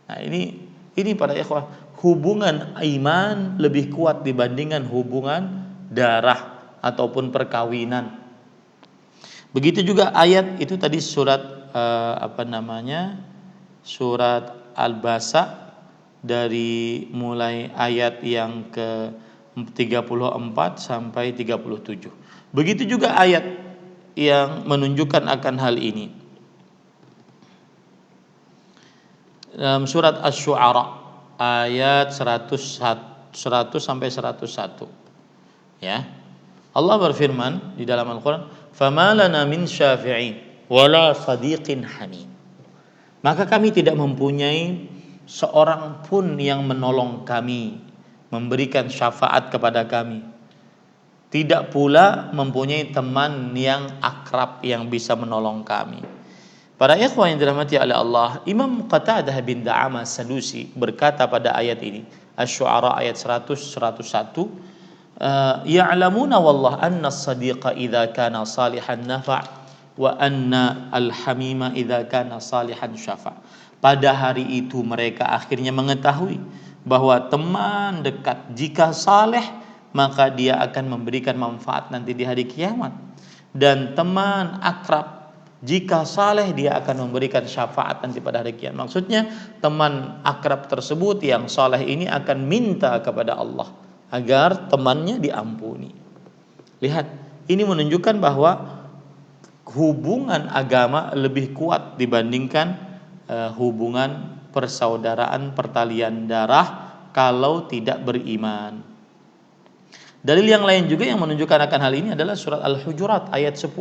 Nah, ini para ikhwah, hubungan iman lebih kuat dibandingkan hubungan darah ataupun perkawinan. Begitu juga ayat itu tadi surat surat Al-Basa, dari mulai ayat yang ke 34 sampai 37. Begitu juga ayat yang menunjukkan akan hal ini. Dalam surat Asy-Syu'ara ayat 100 sampai 101. Ya. Allah berfirman di dalam Al-Qur'an, "Fama lana min syafi'in wala sadiqin hamim." Maka kami tidak mempunyai seorang pun yang menolong kami, memberikan syafaat kepada kami. Tidak pula mempunyai teman yang akrab yang bisa menolong kami. Para ikhwan yang dirahmati oleh Allah, Imam Qatadah bin Da'amah Sadusi berkata pada ayat ini, Asy-Syu'ara ayat 100-101, "Ya'lamuna wallah anna as-sadiqa idza kana salihan nafa' wa anna al-hamima idza kana salihan syafa'." Pada hari itu mereka akhirnya mengetahui bahwa teman dekat jika saleh maka dia akan memberikan manfaat nanti di hari kiamat, dan teman akrab jika saleh dia akan memberikan syafaat nanti pada hari kiamat. Maksudnya teman akrab tersebut yang saleh ini akan minta kepada Allah agar temannya diampuni. Lihat, ini menunjukkan bahwa hubungan agama lebih kuat dibandingkan hubungan persaudaraan pertalian darah kalau tidak beriman. Dalil yang lain juga yang menunjukkan akan hal ini adalah surat Al-Hujurat ayat 10.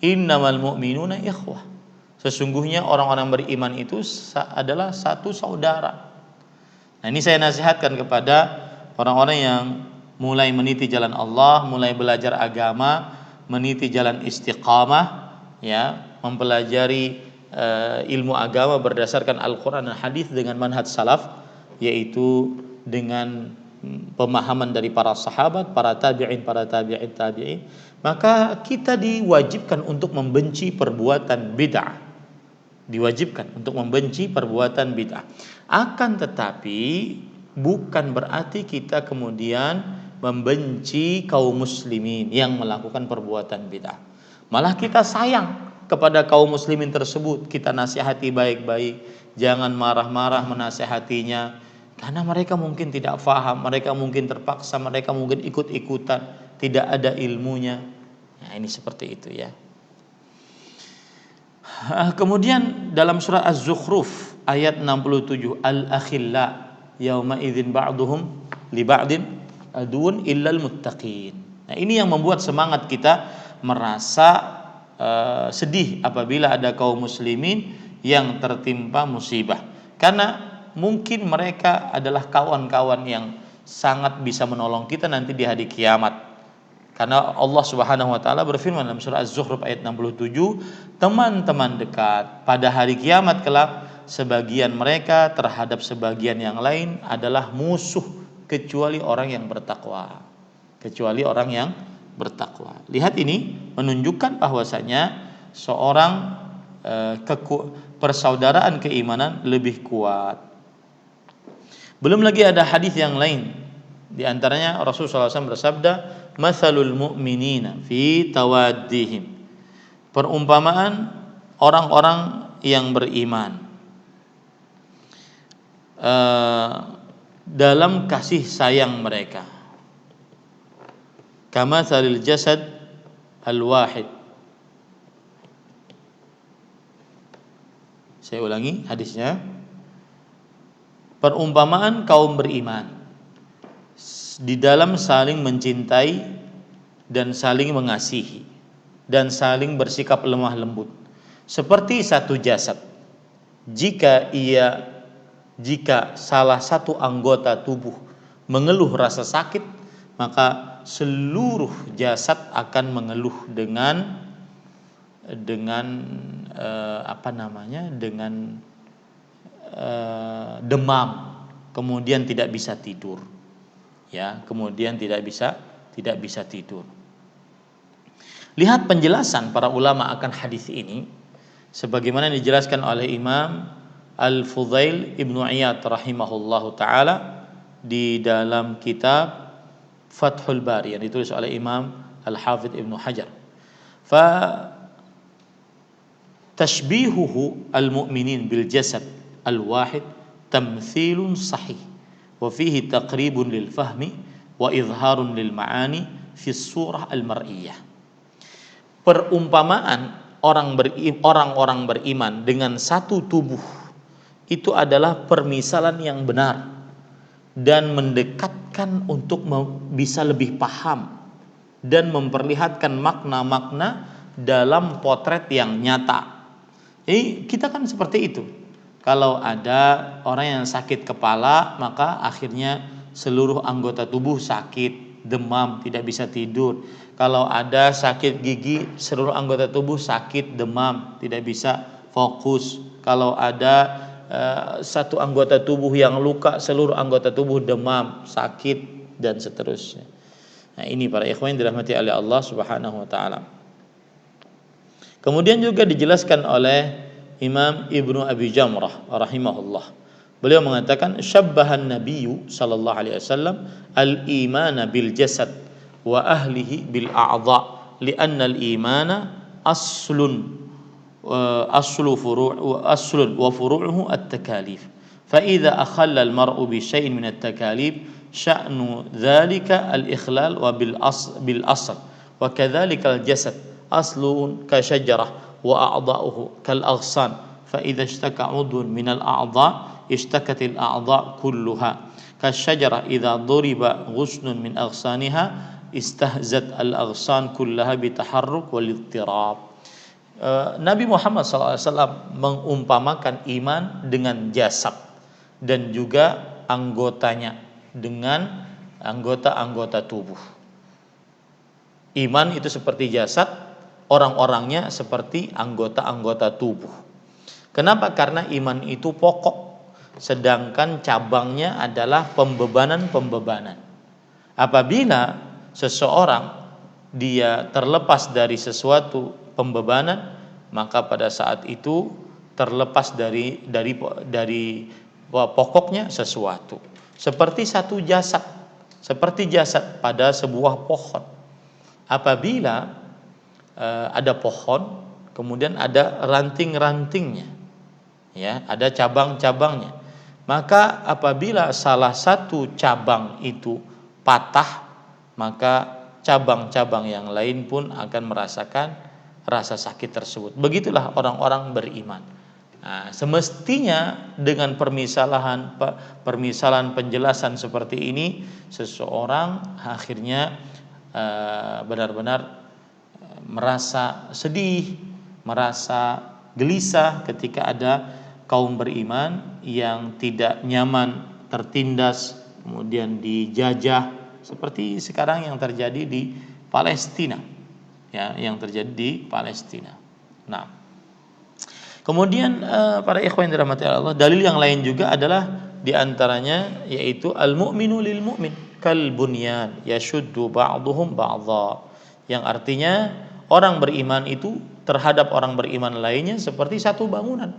Innamal mu'minuna ikhwah. Sesungguhnya orang-orang beriman itu adalah satu saudara. Nah, ini saya nasihatkan kepada orang-orang yang mulai meniti jalan Allah, mulai belajar agama, meniti jalan istiqamah, ya, mempelajari ilmu agama berdasarkan Al-Quran dan Hadis dengan manhaj salaf, yaitu dengan pemahaman dari para sahabat, para tabi'in, maka kita diwajibkan untuk membenci perbuatan bid'ah. Diwajibkan untuk membenci perbuatan bid'ah. Akan tetapi bukan berarti kita kemudian membenci kaum muslimin yang melakukan perbuatan bid'ah. Malah kita sayang kepada kaum muslimin tersebut, kita nasihati baik-baik, jangan marah-marah menasihatinya, karena mereka mungkin tidak faham, mereka mungkin terpaksa, mereka mungkin ikut-ikutan, tidak ada ilmunya. Nah, ini seperti itu ya. Kemudian dalam surah Az-Zukhruf ayat 67, al-akhilla yauma idzin ba'duhum li ba'din adun illal muttaqin. Nah, ini yang membuat semangat kita merasa sedih apabila ada kaum muslimin yang tertimpa musibah, karena mungkin mereka adalah kawan-kawan yang sangat bisa menolong kita nanti di hari kiamat. Karena Allah Subhanahu wa taala berfirman dalam surah Az-Zukhruf ayat 67, teman-teman dekat pada hari kiamat kelak, sebagian mereka terhadap sebagian yang lain adalah musuh kecuali orang yang bertakwa. Kecuali orang yang bertakwa. Lihat, ini menunjukkan bahwasanya seorang persaudaraan keimanan lebih kuat. Belum lagi ada hadis yang lain. Di antaranya Rasulullah SAW bersabda, "Matsalul mu'minina fi tawaddihim." Perumpamaan orang-orang yang beriman dalam kasih sayang mereka. Kama salil jasad al-wahid. Saya ulangi hadisnya. Perumpamaan kaum beriman di dalam saling mencintai dan saling mengasihi dan saling bersikap lemah lembut seperti satu jasad. Jika salah satu anggota tubuh mengeluh rasa sakit, maka seluruh jasad akan mengeluh dengan demam, kemudian tidak bisa tidur. Ya, kemudian tidak bisa tidur. Lihat penjelasan para ulama akan hadis ini sebagaimana dijelaskan oleh Imam Al-Fudail Ibnu Iyad rahimahullahu taala di dalam kitab Fathul Bari yang ditulis oleh Imam Al-Hafidz Ibnu Hajar. Fa tashbihuhu al-mu'minin bil jasad al-wahid tamthilun sahih wa fihi taqribun lil fahmi wa izharun lil ma'ani fi surah al-mar'iyah. Perumpamaan orang-orang beriman dengan satu tubuh itu adalah permisalan yang benar dan mendekatkan untuk bisa lebih paham dan memperlihatkan makna-makna dalam potret yang nyata. Jadi kita kan seperti itu. Kalau ada orang yang sakit kepala, maka akhirnya seluruh anggota tubuh sakit, demam, tidak bisa tidur. Kalau ada sakit gigi, seluruh anggota tubuh sakit, demam, tidak bisa fokus. Kalau ada satu anggota tubuh yang luka, seluruh anggota tubuh demam, sakit, dan seterusnya. Nah, ini para ikhwan yang dirahmati oleh Allah Subhanahu wa taala. Kemudian juga dijelaskan oleh Imam Ibnu Abi Jamrah rahimahullah. Beliau mengatakan syabbahan Nabiyyu sallallahu alaihi wasallam al-imana bil jasad wa ahlihi bil a'dha li'anna al-imana aslun wa furu'uhu at-takalif. Fa idza akhalla al-mar'u bi syai'in min at-takalif sya'nu dzalika al-ikhlal wa bil asl wa kadzalika al-jasad aslun ka syajarah wa a'dha'uhu kal aghsan fa idza ishtaka 'udhun min al-a'dha' ishtakat al-a'dha' kulluha ka syajarah idza duriba ghusnun min aghsaniha istahzat al-aghsan kullaha bi taharruk wal ittirab. Nabi Muhammad SAW mengumpamakan iman dengan jasad dan juga anggotanya dengan anggota-anggota tubuh. Iman itu seperti jasad, orang-orangnya seperti anggota-anggota tubuh. Kenapa? Karena iman itu pokok, sedangkan cabangnya adalah pembebanan-pembebanan. Apabila seseorang dia terlepas dari sesuatu pembebanan, maka pada saat itu terlepas dari pokoknya sesuatu. Seperti satu jasad, seperti jasad pada sebuah pohon. Apabila ada pohon, kemudian ada ranting-rantingnya, ya, ada cabang-cabangnya. Maka apabila salah satu cabang itu patah, maka cabang-cabang yang lain pun akan merasakan rasa sakit tersebut. Begitulah orang-orang beriman. Nah, semestinya dengan permisalan penjelasan seperti ini, seseorang akhirnya benar-benar merasa sedih, merasa gelisah ketika ada kaum beriman yang tidak nyaman, tertindas, kemudian dijajah seperti sekarang yang terjadi di Palestina, ya, yang terjadi di Palestina. Nah, kemudian para ikhwan yang dirahmati Allah, dalil yang lain juga adalah diantaranya yaitu al-mu'minu lil mu'min kal bunyan yashuddu ba'dhum ba'dha, yang artinya orang beriman itu terhadap orang beriman lainnya seperti satu bangunan,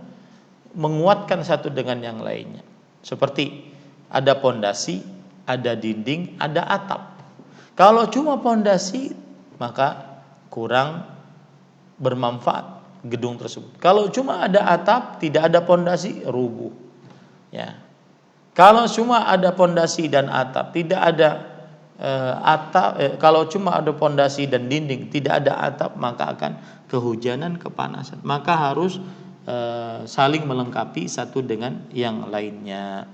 menguatkan satu dengan yang lainnya. Seperti ada pondasi, ada dinding, ada atap. Kalau cuma pondasi maka kurang bermanfaat gedung tersebut. Kalau cuma ada atap, tidak ada pondasi, rubuh. Ya. Kalau cuma ada pondasi dan atap, tidak ada kalau cuma ada pondasi dan dinding, tidak ada atap, maka akan kehujanan, kepanasan. Maka harus saling melengkapi satu dengan yang lainnya.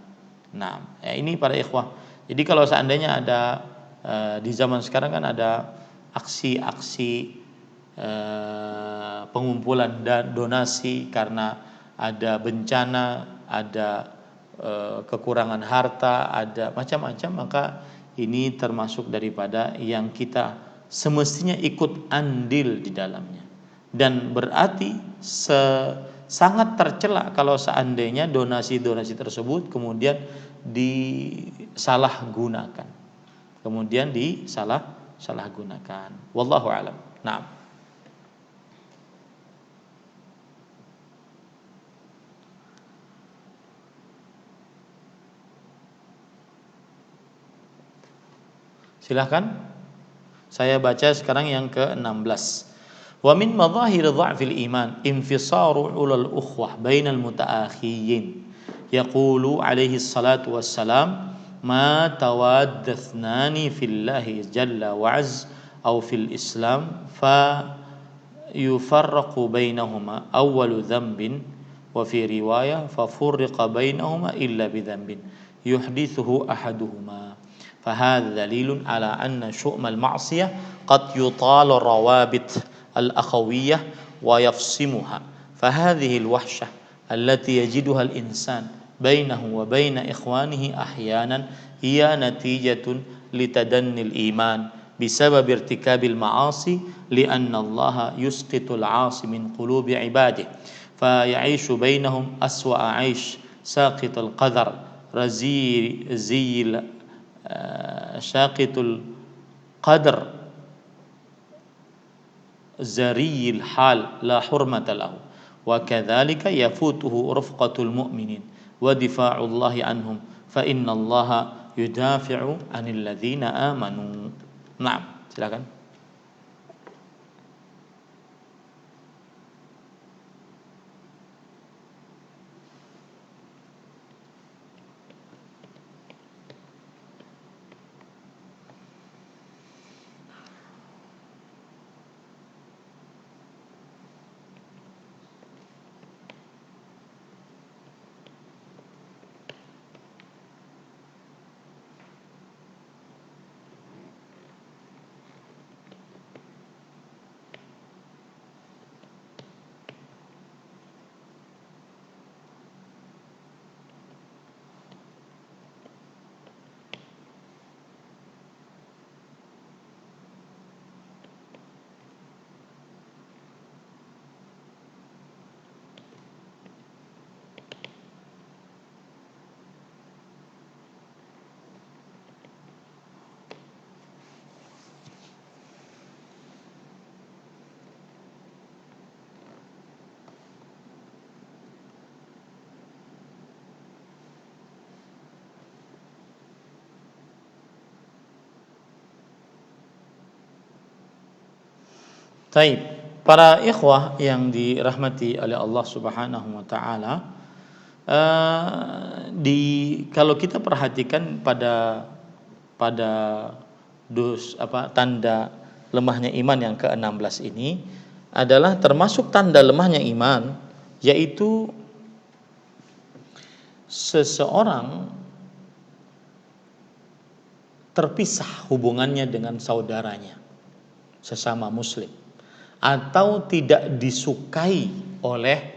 Nah, ya ini para ikhwah. Jadi kalau seandainya ada di zaman sekarang kan ada aksi-aksi pengumpulan dan donasi karena ada bencana, ada kekurangan harta, ada macam-macam, maka ini termasuk daripada yang kita semestinya ikut andil di dalamnya. Dan berarti sangat tercela kalau seandainya donasi-donasi tersebut kemudian disalahgunakan. Kemudian disalahgunakan. Wallahu a'lam. Nah, silahkan. Saya baca sekarang yang ke-16. Wa min madhahir dha'fil iman infisaru ulul ukhwah bainal mutaakhiyin. Yaqulu alaihi salatu wassalam ma tawaddathnani fillahi jalla wa azz aw fil islam fa yufarraqu bainahuma awwalu dhanbin wa fi riwayah fa furriqa bainahuma illa bidhanbin yuhdithuhu ahaduhuma. فهذا دليل على أن شؤم المعصية قد يطال الروابط الأخوية ويفصمها فهذه الوحشة التي يجدها الإنسان بينه وبين إخوانه أحيانا هي نتيجة لتدني الإيمان بسبب ارتكاب المعاصي لأن الله يسقط العاصي من قلوب عباده فيعيش بينهم أسوأ عيش ساقط القدر رزي ساقط القدر زري الحال لا حرمة له وكذلك يفوته رفقة المؤمنين ودفاع الله عنهم فإن الله يدافع عن الذين آمنوا. Nah, silakan. Taib. Para ikhwah yang dirahmati oleh Allah Subhanahu wa taala, kalau kita perhatikan pada tanda lemahnya iman yang ke-16 ini adalah termasuk tanda lemahnya iman, yaitu seseorang terpisah hubungannya dengan saudaranya sesama muslim, atau tidak disukai oleh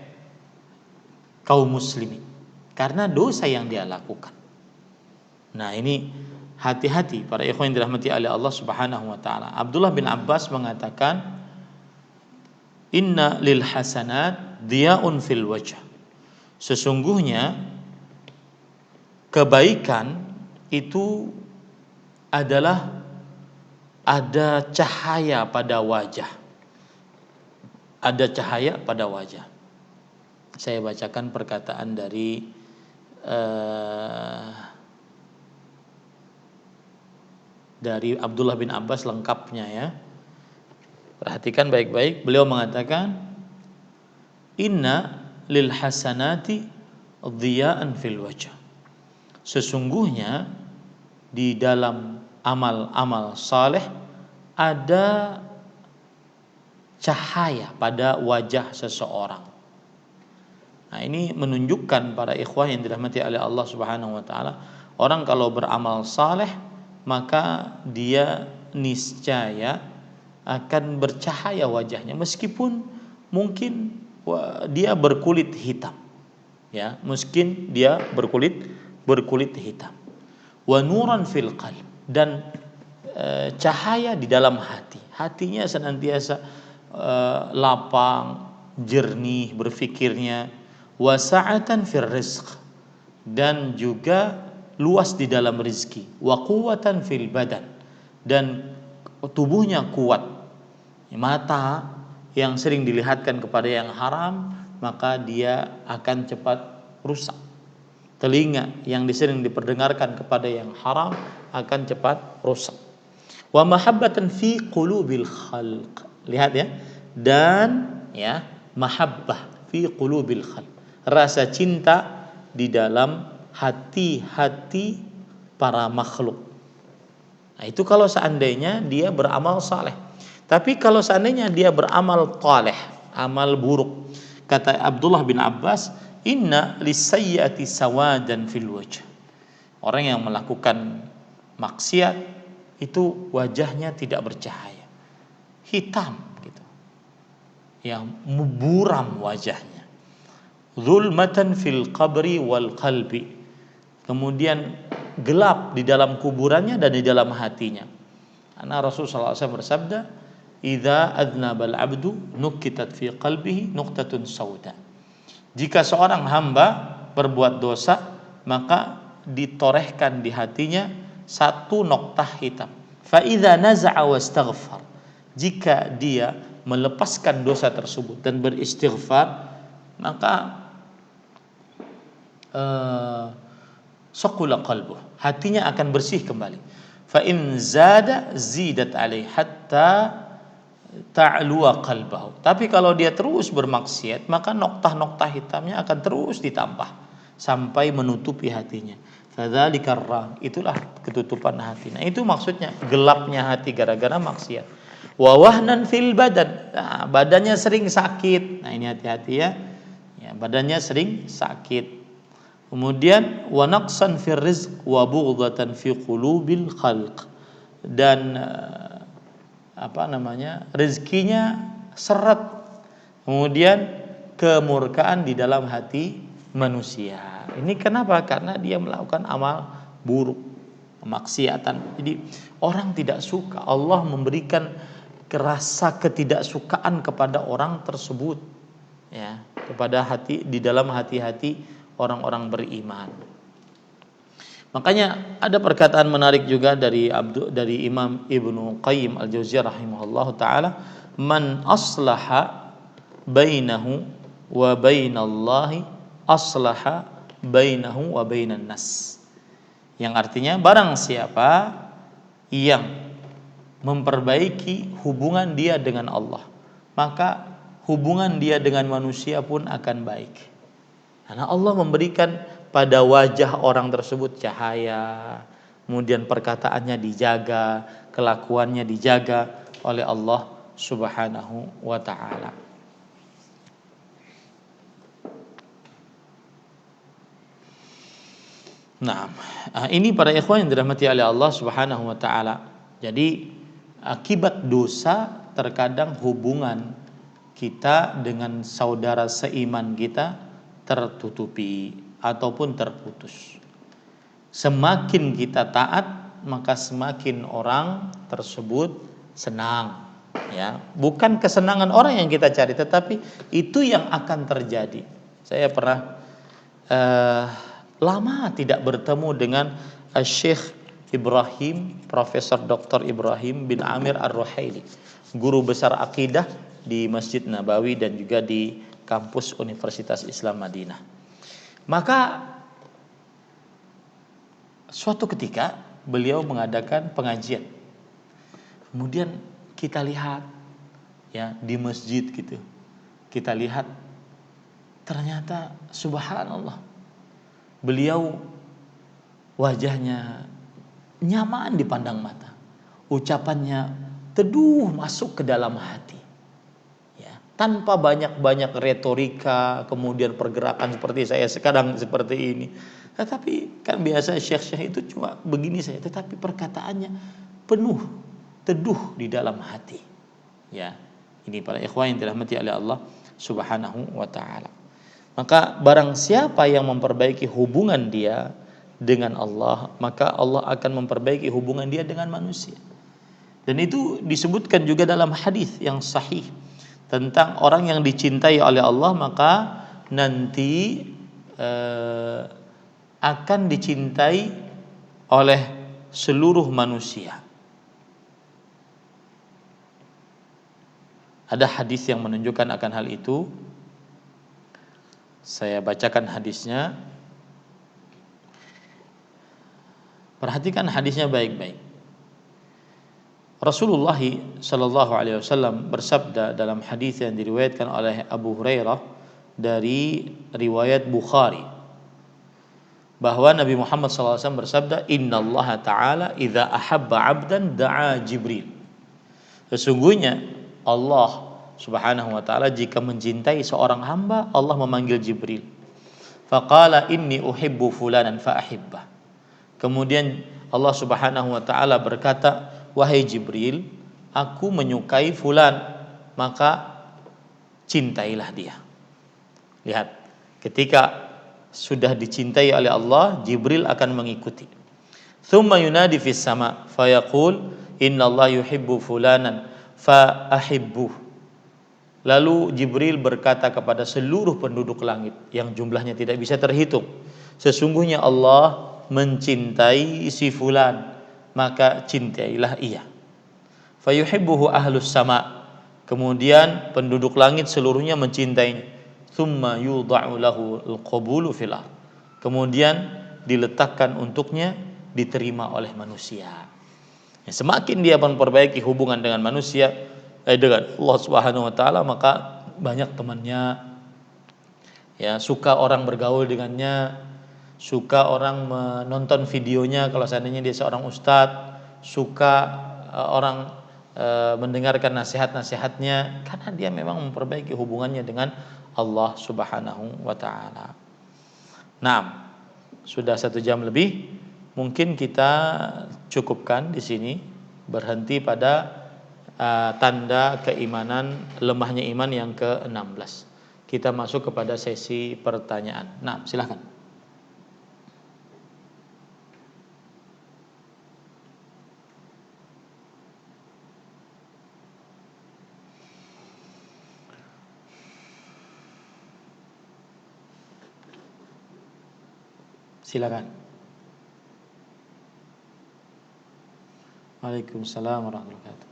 kaum muslimin karena dosa yang dia lakukan. Nah, ini hati-hati para ikhwan yang dirahmati oleh Allah Subhanahu wa taala. Abdullah bin Abbas mengatakan, "Inna lil hasanat diya'un fil wajh." Sesungguhnya kebaikan itu adalah ada cahaya pada wajah. Ada cahaya pada wajah. Saya bacakan perkataan dari Abdullah bin Abbas lengkapnya ya. Perhatikan baik-baik. Beliau mengatakan, "Inna lil hasanati dhiya'an fil wajh." Sesungguhnya di dalam amal-amal saleh ada cahaya pada wajah seseorang. Nah, ini menunjukkan para ikhwah yang dirahmati oleh Allah Subhanahu wa taala, orang kalau beramal saleh maka dia niscaya akan bercahaya wajahnya meskipun mungkin dia berkulit hitam. Ya, mungkin dia berkulit hitam. Wa nuran fil qalb, dan cahaya di dalam hati. Hatinya senantiasa lapang, jernih berfikirnya. Wa sa'atan fil rizq, dan juga luas di dalam rezeki. Wa quwwatan fil badan, dan tubuhnya kuat. Mata yang sering dilihatkan kepada yang haram, maka dia akan cepat rusak. Telinga yang sering diperdengarkan kepada yang haram akan cepat rusak. Wa mahabbatan fi qulubil khalq. Lihat ya. Dan ya, mahabbah fi qulubil khalq. Rasa cinta di dalam hati-hati para makhluk. Nah, itu kalau seandainya dia beramal saleh. Tapi kalau seandainya dia beramal taleh, amal buruk, kata Abdullah bin Abbas, "Inna lisayyiati sawadan fil wajh." Orang yang melakukan maksiat itu wajahnya tidak bercahaya, hitam gitu, yang muburam wajahnya. Zulmatan fil qabri wal qalbi, kemudian gelap di dalam kuburannya dan di dalam hatinya. Karena Rasulullah SAW bersabda, "Idza adnabal abdu nukitat fi qalbihi nuqtatun sauda." Jika seorang hamba berbuat dosa, maka ditorehkan di hatinya satu noktah hitam. Fa idza naza'a wastaghfar, jika dia melepaskan dosa tersebut dan beristighfar, maka saqula qalbuh, hatinya akan bersih kembali. Fa in zada zidat alaihi hatta ta'luwa qalbahu. Tapi kalau dia terus bermaksiat, maka noktah-noktah hitamnya akan terus ditambah sampai menutupi hatinya. Fadzalika ar, itulah ketutupan hati. Nah, itu maksudnya gelapnya hati gara-gara maksiat. Wa wahnan fil badan. Nah, badannya sering sakit. Nah, ini hati-hati ya. Ya, badannya sering sakit. Kemudian wa naqsan fir rizq wa bughdatan fi qulubil khalq. Dan rezekinya seret, kemudian kemurkaan di dalam hati manusia. Ini kenapa? Karena dia melakukan amal buruk, kemaksiatan. Jadi orang tidak suka, Allah memberikan rasa ketidaksukaan kepada orang tersebut, ya, kepada hati, di dalam hati-hati orang-orang beriman. Makanya ada perkataan menarik juga dari Imam Ibnu Qayyim Al-Jauziyah rahimahullahu taala, "Man aslaha bainahu wa bainallahi aslaha bainahu wa bainan nas." Yang artinya, barang siapa yang memperbaiki hubungan dia dengan Allah maka hubungan dia dengan manusia pun akan baik. Karena Allah memberikan pada wajah orang tersebut cahaya, kemudian perkataannya dijaga, kelakuannya dijaga oleh Allah Subhanahu wa taala. Nah, ini para ikhwan yang dirahmati oleh Allah Subhanahu wa taala. Jadi akibat dosa terkadang hubungan kita dengan saudara seiman kita tertutupi ataupun terputus. Semakin kita taat, maka semakin orang tersebut senang, ya. Bukan kesenangan orang yang kita cari, tetapi itu yang akan terjadi. Saya pernah lama tidak bertemu dengan Syekh Ibrahim, Profesor Dr. Ibrahim bin Amir Ar-Ruhaili, guru besar akidah di Masjid Nabawi dan juga di kampus Universitas Islam Madinah. Maka suatu ketika beliau mengadakan pengajian. Kemudian kita lihat ya di masjid gitu. Kita lihat ternyata subhanallah, beliau wajahnya nyaman dipandang mata, ucapannya teduh masuk ke dalam hati, ya, tanpa banyak-banyak retorika, kemudian pergerakan seperti saya sekarang seperti ini. Tetapi kan biasa syekh-syekh itu cuma begini saja, tetapi perkataannya penuh teduh di dalam hati. Ya, ini para ikhwan yang dirahmati oleh Allah Subhanahu wa taala. Maka barang siapa yang memperbaiki hubungan dia dengan Allah, maka Allah akan memperbaiki hubungan dia dengan manusia. Dan itu disebutkan juga dalam hadis yang sahih tentang orang yang dicintai oleh Allah, maka nanti akan dicintai oleh seluruh manusia. Ada hadis yang menunjukkan akan hal itu. Saya bacakan hadisnya. Perhatikan hadisnya baik-baik. Rasulullah sallallahu alaihi wasallam bersabda dalam hadis yang diriwayatkan oleh Abu Hurairah dari riwayat Bukhari, bahwa Nabi Muhammad sallallahu alaihi wasallam bersabda, "Innallaha ta'ala idza ahabba 'abdan da'a Jibril." Sesungguhnya Allah Subhanahu wa taala jika mencintai seorang hamba, Allah memanggil Jibril. Faqala inni uhibbu fulanan fa ahibbah. Kemudian Allah Subhanahu wa taala berkata, "Wahai Jibril, aku menyukai fulan, maka cintailah dia." Lihat, ketika sudah dicintai oleh Allah, Jibril akan mengikuti. Tsumma yunadi fis sama fayaqul innallaha yuhibbu fulanan fa ahibbuh. Lalu Jibril berkata kepada seluruh penduduk langit yang jumlahnya tidak bisa terhitung, sesungguhnya Allah mencintai si fulan, maka cintailah ia. Fayuhibbuhu ahlus sama. Kemudian penduduk langit seluruhnya mencintainya. Tsumma yudha'u lahu al-qabulu fil ardh. Kemudian diletakkan untuknya, diterima oleh manusia. Ya, semakin dia memperbaiki hubungan dengan manusia, dengan Allah Subhanahu wa taala, maka banyak temannya, ya, suka orang bergaul dengannya, suka orang menonton videonya kalau seandainya dia seorang ustadz, suka orang mendengarkan nasihat-nasihatnya, karena dia memang memperbaiki hubungannya dengan Allah Subhanahu wa taala. Nah, sudah 1 jam lebih, mungkin kita cukupkan di sini, berhenti pada tanda keimanan, lemahnya iman yang ke-16. Kita masuk kepada sesi pertanyaan. Nah, silakan. Silakan. Waalaikumsalam warahmatullahi wabarakatuh.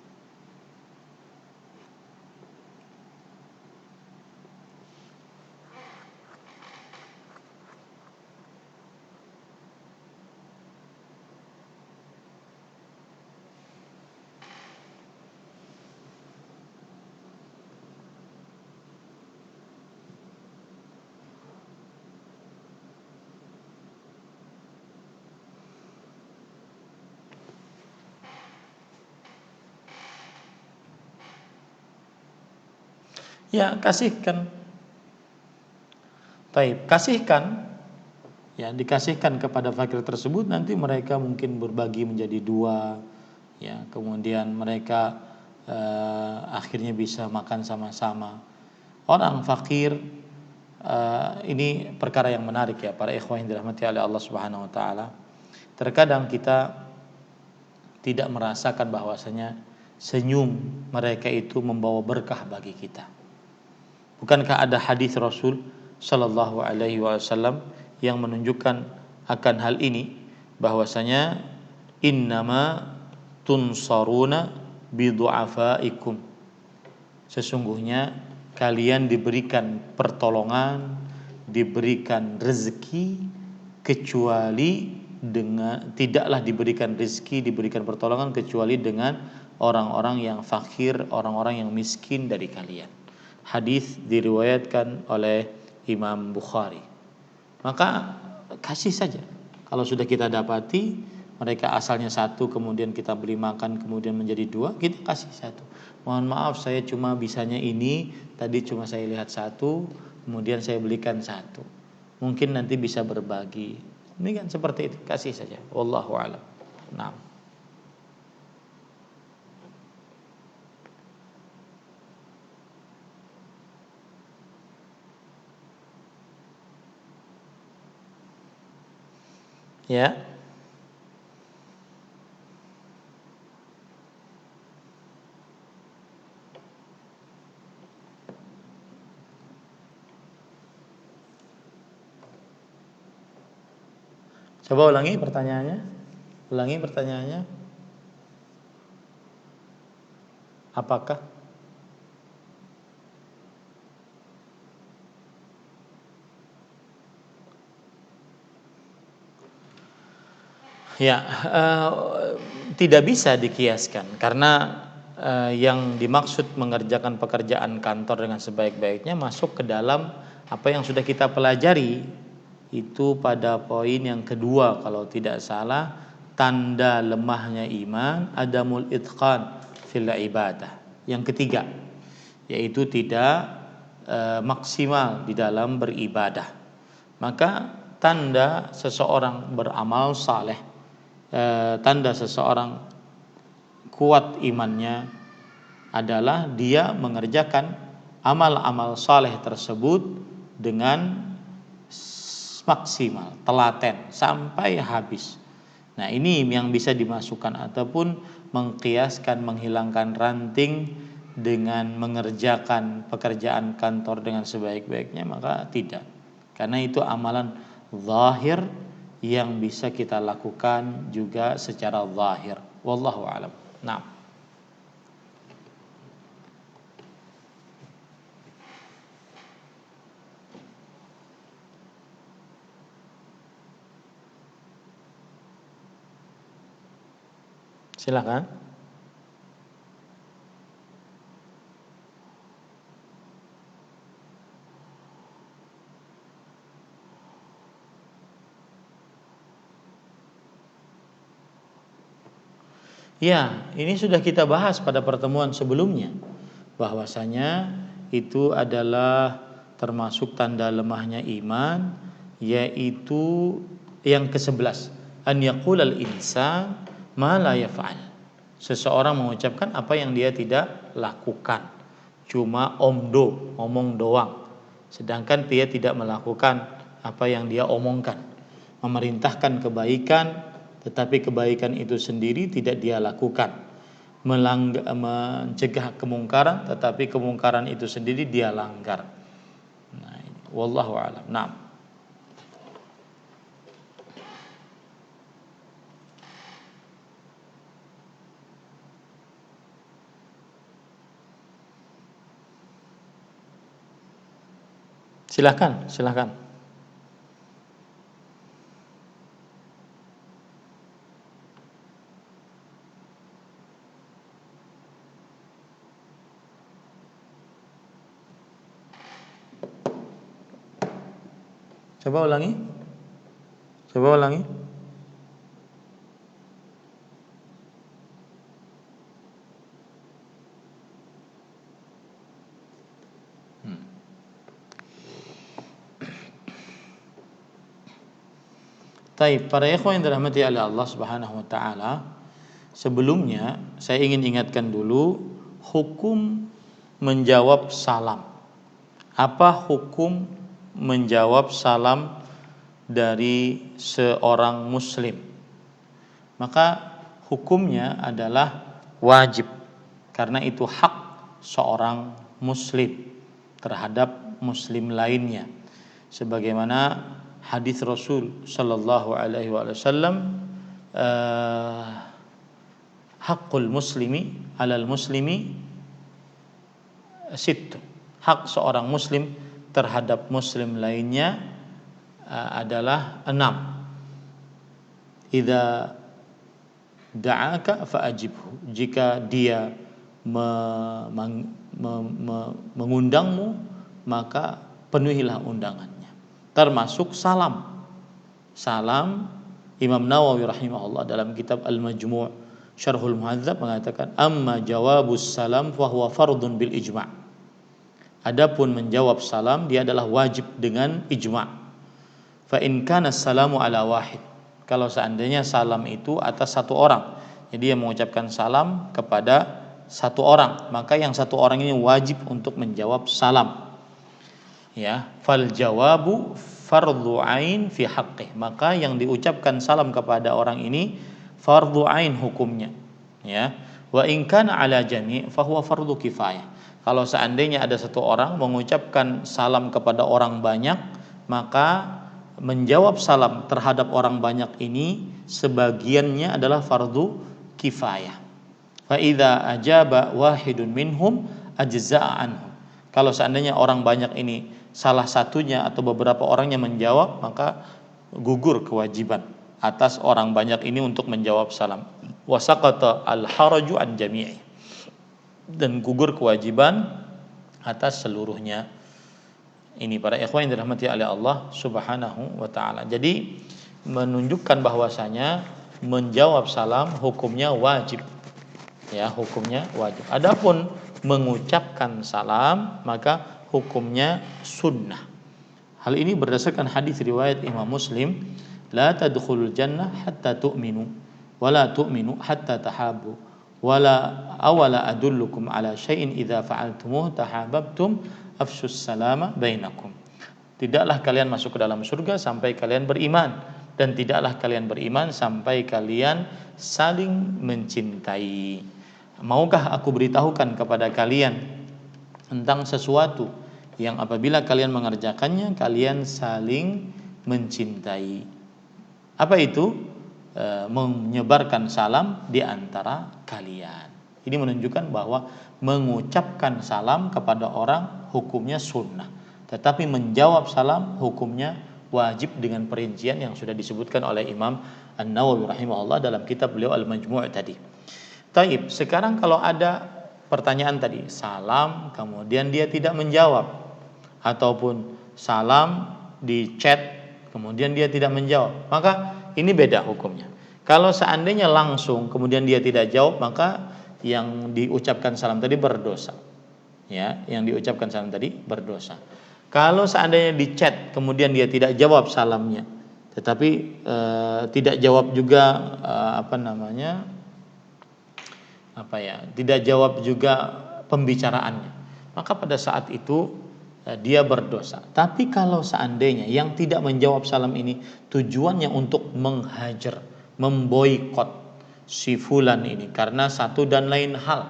Ya, kasihkan. Taib, kasihkan. Ya, dikasihkan kepada fakir tersebut, nanti mereka mungkin berbagi menjadi dua. Ya, kemudian mereka akhirnya bisa makan sama-sama. Orang fakir, ini perkara yang menarik ya para ikhwah yang dirahmati oleh Allah Subhanahu wa taala. Terkadang kita tidak merasakan bahwasanya senyum mereka itu membawa berkah bagi kita. Bukankah ada hadis Rasul sallallahu alaihi wasallam yang menunjukkan akan hal ini, bahwasanya innama tunsaruna bidu'afaikum, sesungguhnya kalian diberikan pertolongan, diberikan rezeki, kecuali dengan, tidaklah diberikan rezeki, diberikan pertolongan kecuali dengan orang-orang yang fakir, orang-orang yang miskin dari kalian. Hadis diriwayatkan oleh Imam Bukhari. Maka kasih saja. Kalau sudah kita dapati mereka asalnya satu, kemudian kita beri makan, kemudian menjadi dua, kita kasih satu. Mohon maaf saya cuma bisanya ini, tadi cuma saya lihat satu, kemudian saya belikan satu. Mungkin nanti bisa berbagi. Ini kan seperti itu, kasih saja. Wallahu a'lam. Nah. Ya. Coba ulangi pertanyaannya. Ulangi pertanyaannya. Apakah ya, tidak bisa dikiaskan karena yang dimaksud mengerjakan pekerjaan kantor dengan sebaik-baiknya masuk ke dalam apa yang sudah kita pelajari itu pada poin yang kedua kalau tidak salah, tanda lemahnya iman adamul itqan fil ibadah. Yang ketiga yaitu tidak maksimal di dalam beribadah. Maka tanda seseorang beramal saleh, tanda seseorang kuat imannya adalah dia mengerjakan amal-amal saleh tersebut dengan maksimal, telaten sampai habis. Nah, ini yang bisa dimasukkan ataupun mengkiaskan, menghilangkan ranting dengan mengerjakan pekerjaan kantor dengan sebaik-baiknya, maka tidak. Karena itu amalan zahir yang bisa kita lakukan juga secara zahir. Wallahu a'lam. Nah, silakan. Ya, ini sudah kita bahas pada pertemuan sebelumnya, bahwasanya itu adalah termasuk tanda lemahnya iman, yaitu yang ke-11, an yaqulal insan ma la yaf'al. Seseorang mengucapkan apa yang dia tidak lakukan, cuma omdo, ngomong doang, sedangkan dia tidak melakukan apa yang dia omongkan. Memerintahkan kebaikan tetapi kebaikan itu sendiri tidak dia lakukan, mencegah kemungkaran tetapi kemungkaran itu sendiri dia langgar. Nah, wallahu a'lam. Nah, silakan, silakan. Coba ulangi. Coba ulangi. Taib, para ikhwan yang dirahmati oleh Allah Subhanahu wa taala, sebelumnya saya ingin ingatkan dulu hukum menjawab salam. Apa hukum menjawab salam dari seorang muslim? Maka hukumnya adalah wajib, karena itu hak seorang muslim terhadap muslim lainnya, sebagaimana hadis Rasul sallallahu alaihi wasallam, hakul muslimi alal muslimi sitt, hak seorang muslim terhadap muslim lainnya adalah 6. Idza da'aka fa'ajibhu, jika dia mengundangmu maka penuhilah undangannya, termasuk salam. Salam, Imam Nawawi rahimahullah dalam kitab Al-Majmu' Syarhul Muhadzab mengatakan, amma jawabus salam fahuwa fardun bil ijma'. Adapun menjawab salam dia adalah wajib dengan ijma'. Fa in kana salamu ala wahid, kalau seandainya salam itu atas satu orang, jadi dia mengucapkan salam kepada satu orang, maka yang satu orang ini wajib untuk menjawab salam. Ya, fal jawabu fardhu ain fi haqqih, maka yang diucapkan salam kepada orang ini fardhu ain hukumnya. Ya, wa in kana ala jami' fa huwa fardhu kifayah. Kalau seandainya ada satu orang mengucapkan salam kepada orang banyak, maka menjawab salam terhadap orang banyak ini sebagiannya adalah fardu kifayah. Fa idza ajaba wahidun minhum ajza'a anhu. Kalau seandainya orang banyak ini salah satunya atau beberapa orangnya menjawab, maka gugur kewajiban atas orang banyak ini untuk menjawab salam. Wa saqata al-haraju an jami'i, dan gugur kewajiban atas seluruhnya. Ini para ikhwan yang dirahmati oleh Allah Subhanahu wa taala. Jadi menunjukkan bahwasanya menjawab salam hukumnya wajib. Ya, hukumnya wajib. Adapun mengucapkan salam maka hukumnya sunnah. Hal ini berdasarkan hadis riwayat Imam Muslim, la tadkhulul jannah hatta tu'minu wa la tu'minu hatta tahabu wala awala adullukum ala syai'in idza fa'altumuhu tahabbtum afshus salama bainakum. Tidaklah kalian masuk ke dalam surga sampai kalian beriman, dan tidaklah kalian beriman sampai kalian saling mencintai. Maukah aku beritahukan kepada kalian tentang sesuatu yang apabila kalian mengerjakannya kalian saling mencintai? Apa itu? Menyebarkan salam di antara kalian. Ini menunjukkan bahwa mengucapkan salam kepada orang hukumnya sunnah, tetapi menjawab salam hukumnya wajib dengan perincian yang sudah disebutkan oleh Imam An-Nawawi rahimahullah dalam kitab beliau Al-Majmu' tadi. Taib, sekarang kalau ada pertanyaan tadi, salam kemudian dia tidak menjawab, ataupun salam di chat kemudian dia tidak menjawab, maka ini beda hukumnya. Kalau seandainya langsung kemudian dia tidak jawab, maka yang diucapkan salam tadi berdosa. Ya, yang diucapkan salam tadi berdosa. Kalau seandainya di chat kemudian dia tidak jawab salamnya, tetapi tidak jawab juga tidak jawab juga pembicaraannya, maka pada saat itu dia berdosa. Tapi kalau seandainya yang tidak menjawab salam ini tujuannya untuk menghajar, memboikot si fulan ini karena satu dan lain hal,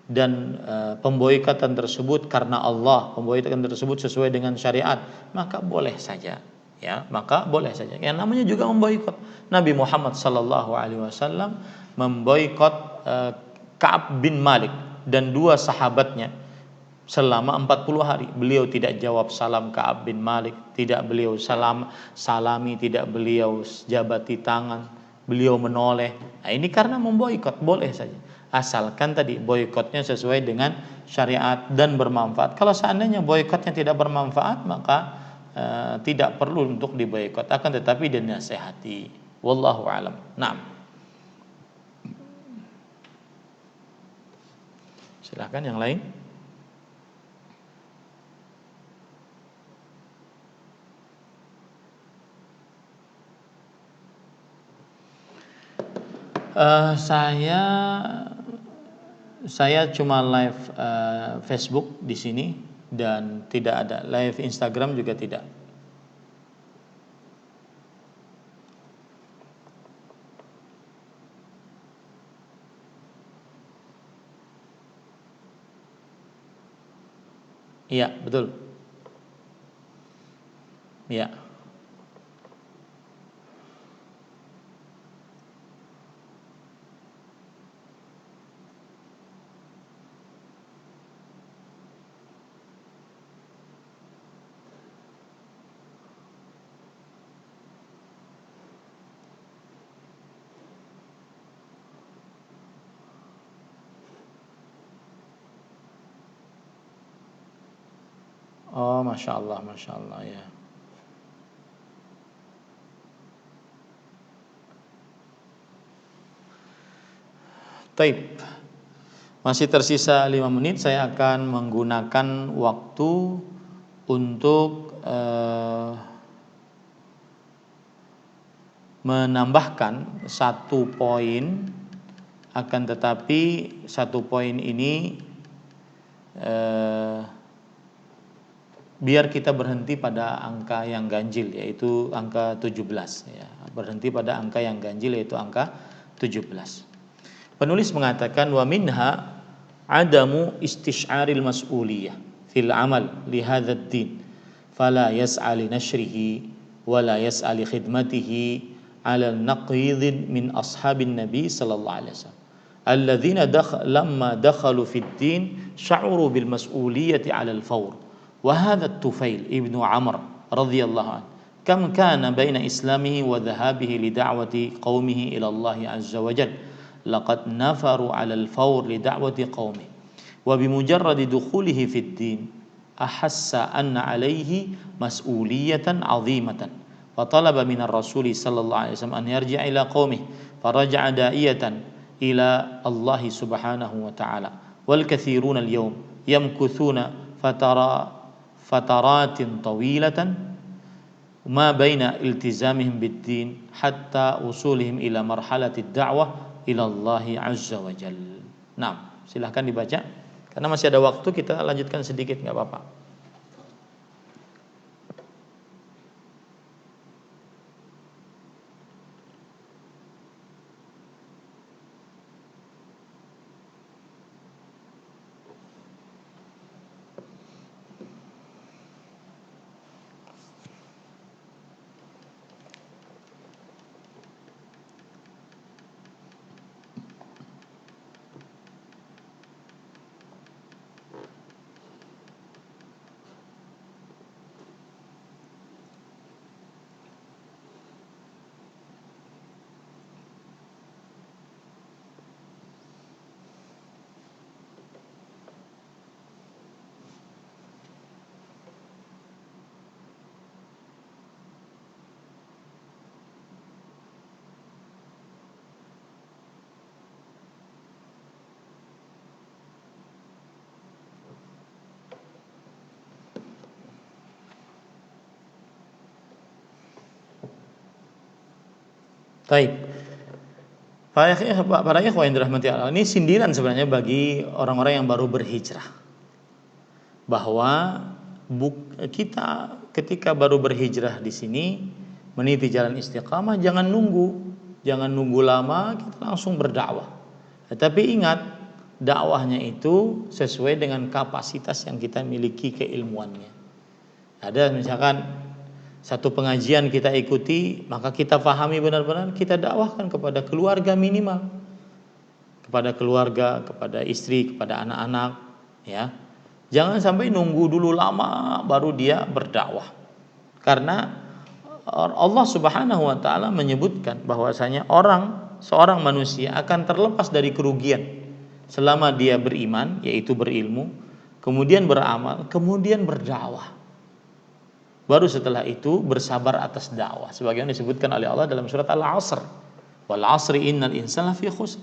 dan pemboikotan tersebut karena Allah, pemboikotan tersebut sesuai dengan syariat, maka boleh saja. Ya, maka boleh saja. Yang namanya juga memboikot. Nabi Muhammad sallallahu alaihi wasallam memboikot Ka'ab bin Malik dan dua sahabatnya selama 40 hari. Beliau tidak jawab salam Ka'ab bin Malik, tidak beliau salami, tidak beliau jabati tangan, beliau menoleh. Nah, ini karena memboikot, boleh saja. Asalkan tadi boikotnya sesuai dengan syariat dan bermanfaat. Kalau seandainya boikotnya tidak bermanfaat, maka tidak perlu untuk diboikot, akan tetapi dinasihati. Wallahu alam. Naam. Silakan yang lain. Saya cuma live Facebook di sini dan tidak ada live Instagram juga tidak. Iya, betul. Iya. Oh, masya Allah ya. Taib. Masih tersisa 5 menit, saya akan menggunakan waktu untuk menambahkan satu poin, akan tetapi satu poin ini biar kita berhenti pada angka yang ganjil, yaitu angka 17 ya. Berhenti pada angka yang ganjil, yaitu angka 17. Penulis mengatakan wa minha adamu istish'aril mas'uliyah fil amal li hadzal din fala yas'a li nashrihi wala yas'a li khidmatihi ala naqidin min ashabin nabi sallallahu alaihi wasallam alladzina lamma dakhalu fid din sya'uru bil mas'uliyati ala al fawr wa hadha at-Tufail ibnu Amr radhiyallahu anhu kam kana baina islamihi wa dhahabihi li da'wati qaumihi ila Allah azza wa jalla laqad nafaru 'ala al-fawr li da'wati qaumi wa bimujarrad dukhulihi fid din ahassa anna 'alaihi mas'uliyatan 'azimatan wa talaba min ar-rasul sallallahu alaihi wasallam an yarji'a ila qaumihi faraja'a da'iyatan ila Allah subhanahu wa ta'ala wal kathiruna al-yawm yamkuthuna fataratin tawilatan ma baina iltizamihim bid-din hatta usulihim ila marhalatid da'wah ila Allah azza wa jalla. Nah, silahkan dibaca. Karena masih ada waktu, kita lanjutkan sedikit, enggak apa-apa. Baik. Para ikhwah yang dirahmati Allah, ini sindiran sebenarnya bagi orang-orang yang baru berhijrah. Bahwa kita ketika baru berhijrah di sini meniti jalan istiqamah, jangan nunggu lama, kita langsung berdakwah. Tetapi ingat, dakwahnya itu sesuai dengan kapasitas yang kita miliki, keilmuannya. Ada misalkan satu pengajian kita ikuti, maka kita pahami benar-benar, kita dakwahkan kepada keluarga minimal, kepada keluarga, kepada istri, kepada anak-anak, ya. Jangan sampai nunggu dulu lama baru dia berdakwah. Karena Allah Subhanahu wa taala menyebutkan bahwasanya seorang manusia akan terlepas dari kerugian selama dia beriman, yaitu berilmu, kemudian beramal, kemudian berdakwah. Baru setelah itu bersabar atas dakwah, sebagaimana disebutkan oleh Allah dalam surat Al-'Asr. Wal 'asri innal insana lafi khusr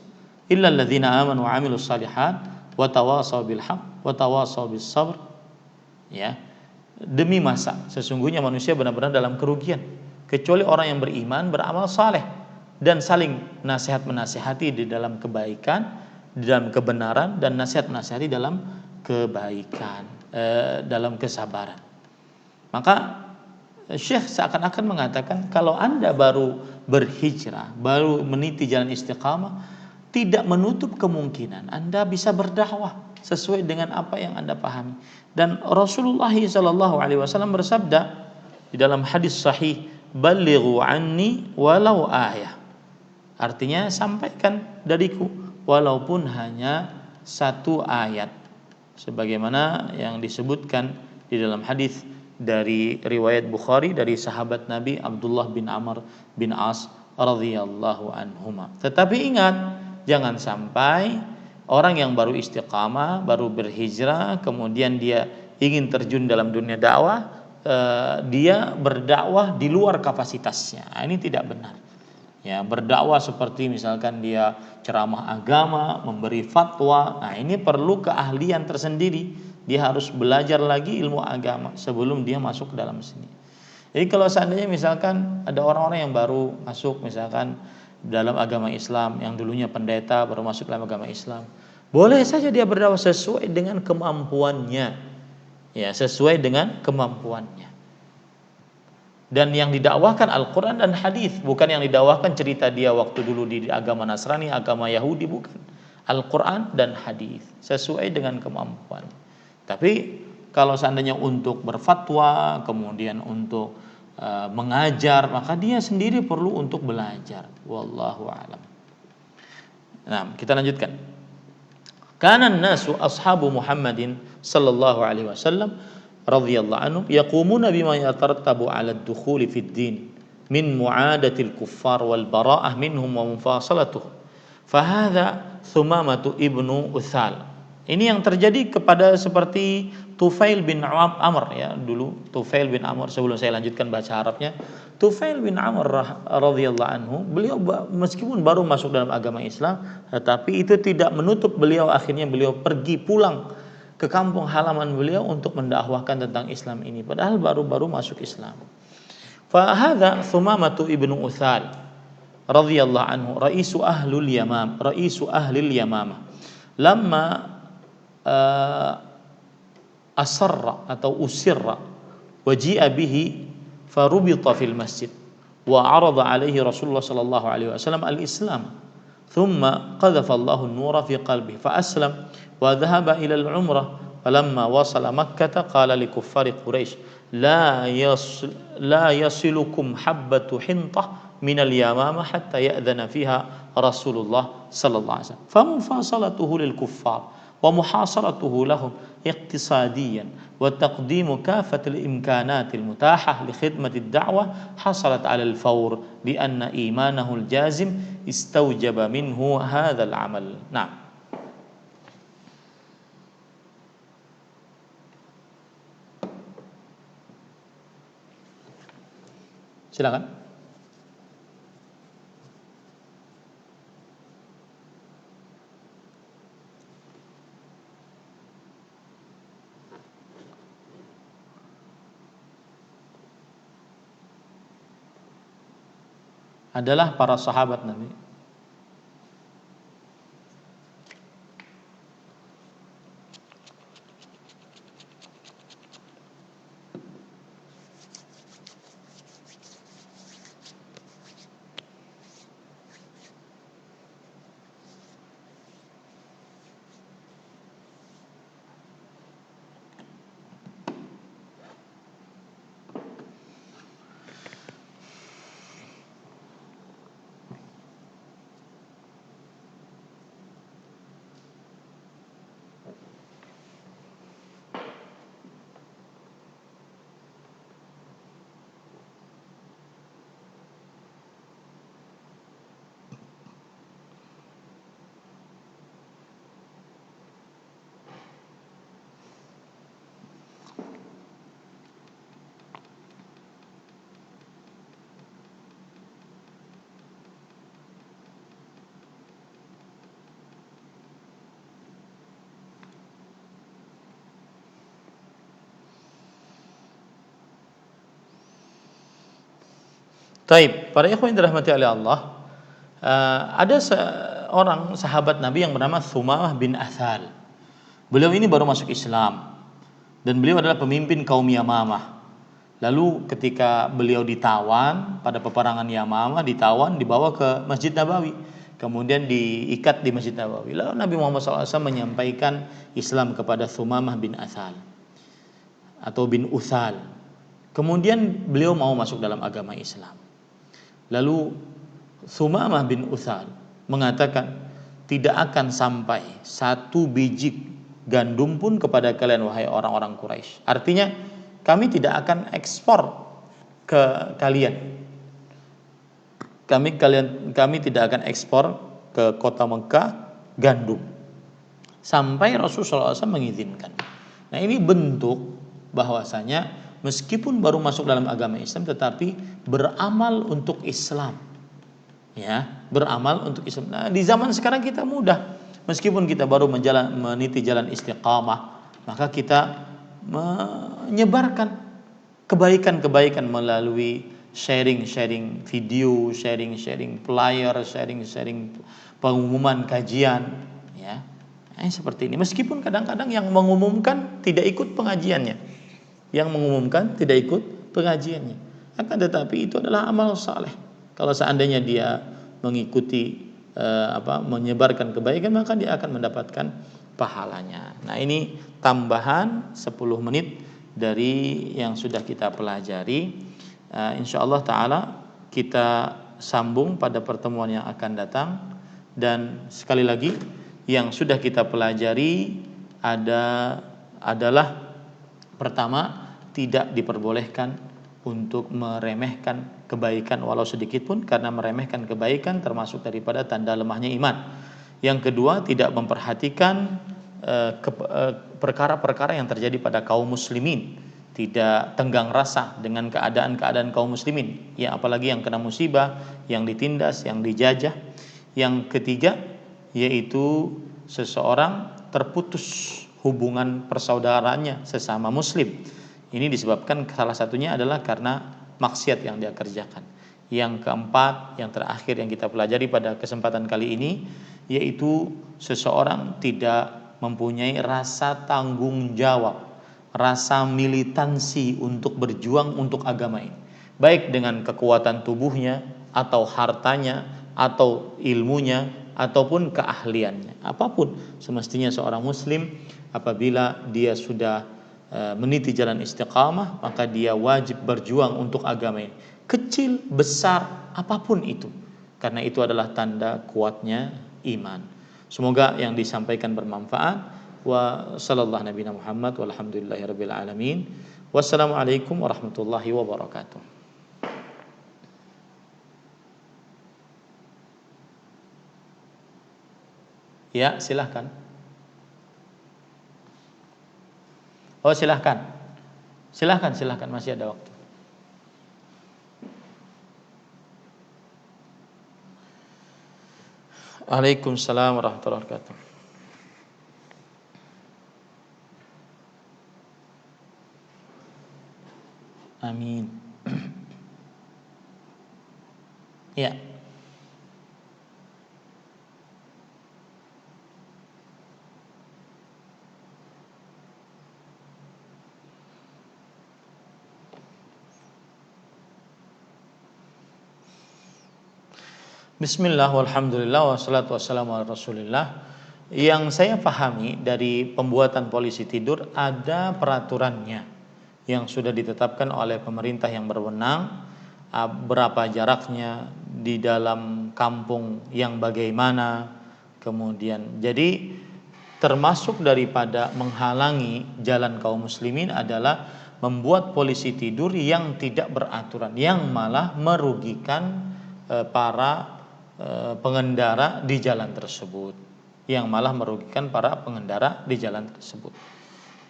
illa alladzina amanu wa 'amilus shalihat wa tawasaw bil haqq wa tawasaw bis sabr. Ya. Demi masa, sesungguhnya manusia benar-benar dalam kerugian kecuali orang yang beriman, beramal saleh dan saling nasihat menasihati di dalam kebaikan, di dalam kebenaran, dan nasihat menasihati dalam kebaikan, dalam kesabaran. Maka Syekh seakan-akan mengatakan kalau Anda baru berhijrah, baru meniti jalan istiqamah, tidak menutup kemungkinan Anda bisa berdakwah sesuai dengan apa yang Anda pahami. Dan Rasulullah SAW bersabda di dalam hadis sahih, "Ballighu anni walau ayah." Artinya sampaikan dariku walaupun hanya satu ayat. Sebagaimana yang disebutkan di dalam hadis dari riwayat Bukhari dari sahabat Nabi Abdullah bin Amr bin As radhiyallahu anhuma. Tetapi ingat, jangan sampai orang yang baru istiqamah, baru berhijrah, kemudian dia ingin terjun dalam dunia dakwah, dia berdakwah di luar kapasitasnya. Ini tidak benar. Ya, berdakwah seperti misalkan dia ceramah agama, memberi fatwa. Nah, ini perlu keahlian tersendiri. Dia harus belajar lagi ilmu agama sebelum dia masuk ke dalam sini. Jadi kalau seandainya misalkan ada orang-orang yang baru masuk misalkan dalam agama Islam, yang dulunya pendeta baru masuk dalam agama Islam, boleh saja dia berdakwah sesuai dengan kemampuannya. Ya, sesuai dengan kemampuannya. Dan yang didakwahkan Al-Quran dan hadis, bukan yang didakwahkan cerita dia waktu dulu di agama Nasrani, agama Yahudi, bukan. Al-Quran dan hadis sesuai dengan kemampuan. Tapi kalau seandainya untuk berfatwa, kemudian untuk mengajar, maka dia sendiri perlu untuk belajar. Wallahu a'lam. Nah, kita lanjutkan. Kana an-nasu ashabu Muhammadin sallallahu alaihi wasallam radhiyallahu anhu yaqumuna bima yatarattabu 'ala ad-dukhuli fid din min mu'adatil kuffar wal bara'ah minhum wa mufasalatuhum. Fahadha Thumamatu ibnu Uthal. Ini yang terjadi kepada seperti Tufail bin Amr, ya, dulu Tufail bin Amr, sebelum saya lanjutkan baca Arabnya. Tufail bin Amr radhiyallahu anhu, beliau meskipun baru masuk dalam agama Islam, tetapi itu tidak menutup beliau, akhirnya beliau pergi pulang ke kampung halaman beliau untuk mendakwahkan tentang Islam ini, padahal baru-baru masuk Islam. Fa hadza Thumamatu ibnu Uthal radhiyallahu anhu raisu ahlil Yamamah lamma asarra atau usirra waji'a bihi farubita fil masjid wa arada alaihi Rasulullah sallallahu alaihi wasallam al-Islam thumma qadhafa Allahu an-nura fi qalbihi fa aslam wa dhahaba ila al-umrah falamma wasala Makkah qala li kuffari Quraisy la yasilukum habbatu hintah minal Yamamah hatta ya'dhana fiha Rasulullah sallallahu alaihi wasallam famufasalatuhu lil kuffar wa muhasaratuhu lahum iqtisadiyan wa taqdimu kafatil imkanatil mutahah li khidmatid da'wah hasalat 'ala al-fawr bi anna imanahu al-jazim istawjaba minhu hadzal 'amal. Nah, silakan. Adalah para sahabat Nabi. Taib, para ikhwan yang dirahmati oleh Allah, Ada seorang sahabat Nabi yang bernama Thumamah bin Athal. Beliau ini baru masuk Islam dan beliau adalah pemimpin kaum Yamamah. Lalu ketika beliau ditawan pada peperangan Yamamah, dibawa ke Masjid Nabawi, kemudian diikat di Masjid Nabawi. Lalu Nabi Muhammad SAW menyampaikan Islam kepada Thumamah bin Athal atau bin Uthal. Kemudian beliau mau masuk dalam agama Islam. Lalu Thumamah bin Uthal mengatakan, tidak akan sampai satu biji gandum pun kepada kalian wahai orang-orang Quraisy. Artinya kami tidak akan ekspor ke kalian. Kami tidak akan ekspor ke kota Mekah gandum sampai Rasulullah SAW mengizinkan. Nah, ini bentuk bahwasanya meskipun baru masuk dalam agama Islam tetapi beramal untuk Islam. Ya, beramal untuk Islam. Nah, di zaman sekarang kita mudah. Meskipun kita baru meniti jalan istiqamah, maka kita menyebarkan kebaikan-kebaikan melalui sharing video, sharing flyer, sharing pengumuman kajian, ya. Seperti ini. Meskipun kadang-kadang yang mengumumkan tidak ikut pengajiannya, akan tetapi itu adalah amal saleh. Kalau seandainya dia mengikuti menyebarkan kebaikan, maka dia akan mendapatkan pahalanya. Nah, ini tambahan 10 menit dari yang sudah kita pelajari. Insyaallah taala kita sambung pada pertemuan yang akan datang. Dan sekali lagi, yang sudah kita pelajari adalah pertama, tidak diperbolehkan untuk meremehkan kebaikan walau sedikit pun, karena meremehkan kebaikan termasuk daripada tanda lemahnya iman. Yang kedua, tidak memperhatikan perkara-perkara yang terjadi pada kaum muslimin, tidak tenggang rasa dengan keadaan kaum muslimin, ya, apalagi yang kena musibah, yang ditindas, yang dijajah. Yang ketiga, yaitu seseorang terputus hubungan persaudaraannya sesama muslim. Ini disebabkan salah satunya adalah karena maksiat yang dia kerjakan. Yang keempat, yang terakhir yang kita pelajari pada kesempatan kali ini, yaitu seseorang tidak mempunyai rasa tanggung jawab, rasa militansi untuk berjuang untuk agama ini, baik dengan kekuatan tubuhnya atau hartanya atau ilmunya ataupun keahliannya. Apapun, semestinya seorang muslim apabila dia sudah meniti jalan istiqamah, maka dia wajib berjuang untuk agama ini, kecil besar apapun itu, karena itu adalah tanda kuatnya iman. Semoga yang disampaikan bermanfaat. Wa sallallahu nabiyana Muhammad walhamdulillahirabbil alamin. Wassalamualaikum warahmatullahi wabarakatuh. Ya, silahkan. Oh, silahkan, masih ada waktu. Waalaikumsalam warahmatullahi wabarakatuh. Amin. Ya. Bismillah, walhamdulillah, wassalatu wassalamu ala rasulillah. Yang saya pahami dari pembuatan polisi tidur, ada peraturannya yang sudah ditetapkan oleh pemerintah yang berwenang, berapa jaraknya di dalam kampung yang bagaimana. Kemudian jadi termasuk daripada menghalangi jalan kaum muslimin adalah membuat polisi tidur yang tidak beraturan, yang malah merugikan para pengendara di jalan tersebut,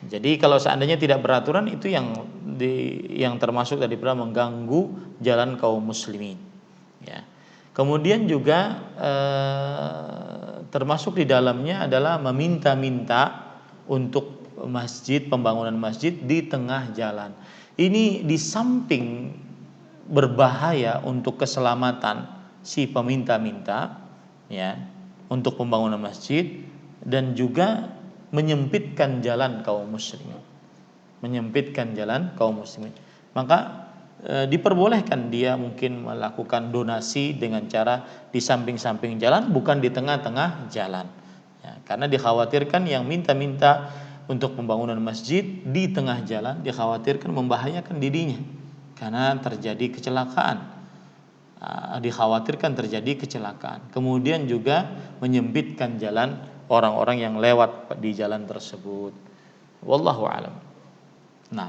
Jadi kalau seandainya tidak beraturan, itu yang termasuk daripada mengganggu jalan kaum muslimin, ya. Kemudian juga termasuk di dalamnya adalah meminta-minta untuk pembangunan masjid di tengah jalan. Ini di samping berbahaya untuk keselamatan si peminta-minta, ya, untuk pembangunan masjid, dan juga menyempitkan jalan kaum muslimin. Menyempitkan jalan kaum muslimin. Maka diperbolehkan dia mungkin melakukan donasi dengan cara di samping-samping jalan, bukan di tengah-tengah jalan. Ya, karena dikhawatirkan yang minta-minta untuk pembangunan masjid di tengah jalan dikhawatirkan membahayakan dirinya karena terjadi kecelakaan. Dikhawatirkan terjadi kecelakaan. Kemudian juga menyempitkan jalan orang-orang yang lewat di jalan tersebut. Wallahu a'lam. Nah,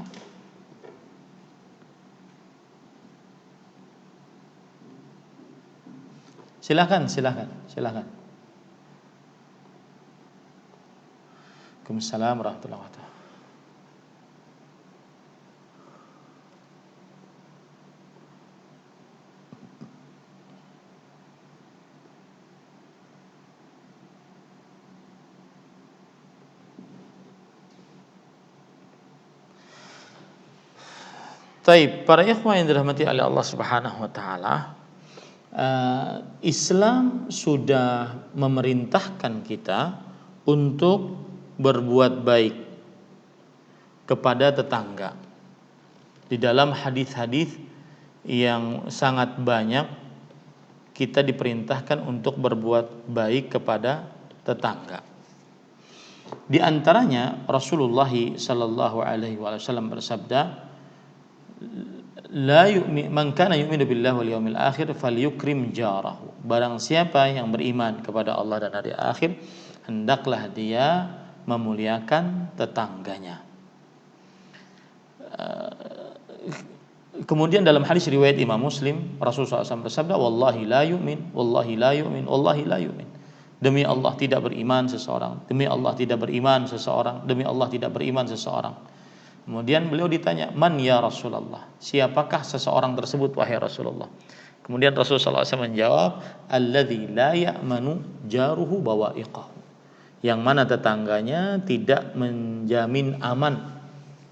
silakan. Waalaikumsalam warahmatullahi wabarakatuh. Taib, para ikhwah yang dirahmati oleh Allah Subhanahu wa taala, Islam sudah memerintahkan kita untuk berbuat baik kepada tetangga. Di dalam hadis-hadis yang sangat banyak kita diperintahkan untuk berbuat baik kepada tetangga. Di antaranya Rasulullah sallallahu alaihi wasallam bersabda, la yu'min man kana yu'minu billahi wal yawmil akhir falyukrim jarahu. Barang siapa yang beriman kepada Allah dan hari akhir, hendaklah dia memuliakan tetangganya. Kemudian dalam hadis riwayat Imam Muslim, Rasulullah SAW bersabda, wallahi la yu'min, wallahi la yu'min, wallahi la yu'min. Demi Allah tidak beriman seseorang, demi Allah tidak beriman seseorang, demi Allah tidak beriman seseorang. Kemudian beliau ditanya, man ya Rasulullah, siapakah seseorang tersebut wahai Rasulullah? Kemudian Rasulullah SAW menjawab, alladzi la ya'manu jaruhu bawa'iqahu, yang mana tetangganya tidak menjamin aman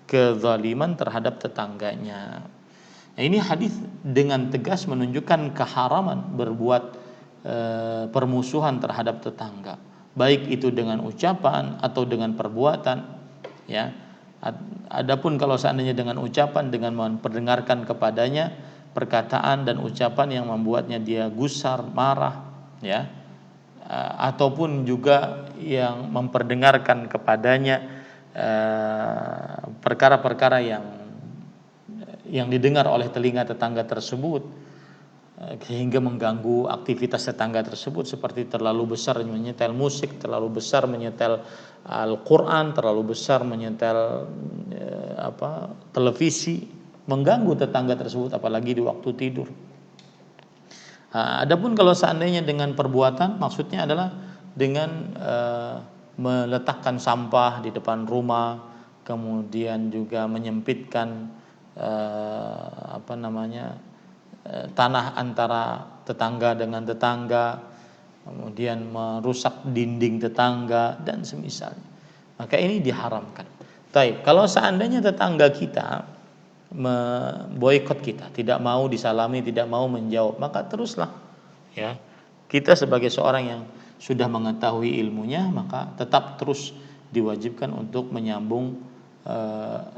kezaliman terhadap tetangganya. Nah, ini hadis dengan tegas menunjukkan keharaman berbuat permusuhan terhadap tetangga, baik itu dengan ucapan atau dengan perbuatan, ya. Adapun kalau seandainya dengan ucapan, dengan memperdengarkan kepadanya perkataan dan ucapan yang membuatnya dia gusar, marah, ya, ataupun juga yang memperdengarkan kepadanya perkara-perkara yang didengar oleh telinga tetangga tersebut sehingga mengganggu aktivitas tetangga tersebut, seperti terlalu besar menyetel musik, terlalu besar menyetel Al-Quran, terlalu besar menyetel televisi, mengganggu tetangga tersebut apalagi di waktu tidur. Adapun kalau seandainya dengan perbuatan, maksudnya adalah dengan meletakkan sampah di depan rumah, kemudian juga menyempitkan tanah antara tetangga dengan tetangga, kemudian merusak dinding tetangga dan semisalnya, maka ini diharamkan. Baik, kalau seandainya tetangga kita memboikot kita, tidak mau disalami, tidak mau menjawab, maka teruslah, ya, kita sebagai seorang yang sudah mengetahui ilmunya, maka tetap terus diwajibkan untuk menyambung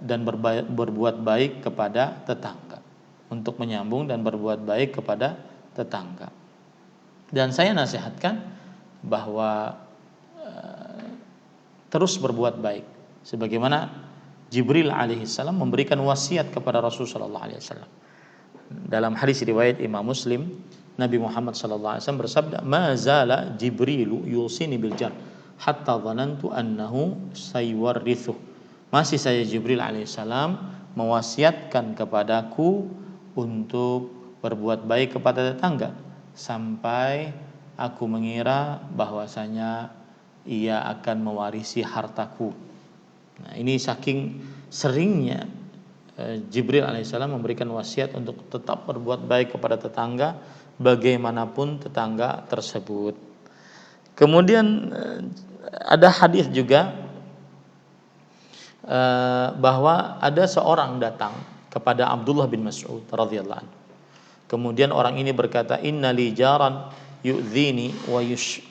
dan berbuat baik kepada tetangga, untuk menyambung dan berbuat baik kepada tetangga. Dan saya nasihatkan bahwa terus berbuat baik, sebagaimana Jibril alaihissalam memberikan wasiat kepada Rasulullah sallallahu alaihi wasallam. Dalam hadis riwayat Imam Muslim, Nabi Muhammad sallallahu alaihi wasallam bersabda, "Ma zala Jibrilu yusini bil jar hatta dhanantu annahu sayuwarrithu." Masih saya Jibril alaihissalam mewasiatkan kepadaku untuk berbuat baik kepada tetangga sampai aku mengira bahwasanya ia akan mewarisi hartaku. Nah, ini saking seringnya Jibril alaihissalam memberikan wasiat untuk tetap berbuat baik kepada tetangga bagaimanapun tetangga tersebut. Kemudian ada hadis juga bahwa ada seorang datang kepada Abdullah bin Mas'ud radhiyallahu anhu. Kemudian orang ini berkata, innali jaran yu'dhini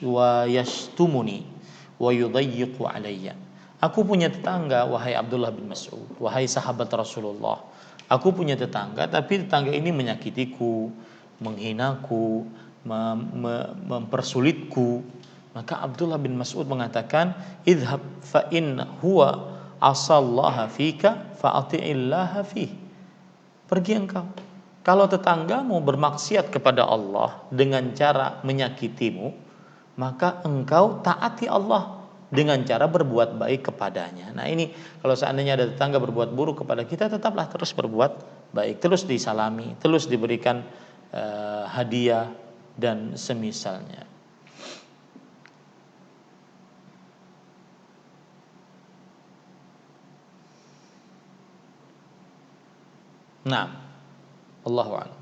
wa yashtumuni wa yudayyiqu alayya. Aku punya tetangga, wahai Abdullah bin Mas'ud, wahai sahabat Rasulullah. Aku punya tetangga, tapi tetangga ini menyakitiku, menghinaku, mempersulitku. Maka Abdullah bin Mas'ud mengatakan, idhab fa in huwa asallaha fika fa ati'illaha fih. Pergi engkau. Kalau tetanggamu bermaksiat kepada Allah dengan cara menyakitimu, maka engkau taati Allah dengan cara berbuat baik kepadanya. Nah ini, kalau seandainya ada tetangga berbuat buruk kepada kita, tetaplah terus berbuat baik, terus disalami, terus diberikan hadiah dan semisalnya. Nah, Allahu a'lam.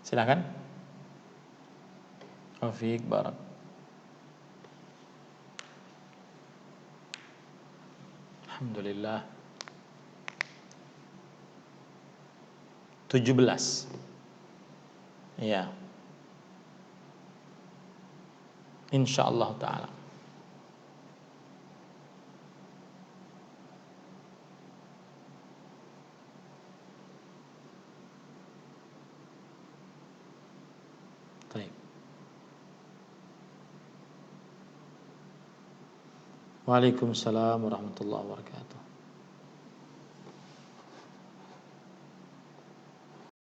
Silakan. Afiq barak. Alhamdulillah. 17. Ya. Insyaallah taala. Baik. Waalaikumsalam warahmatullahi wabarakatuh.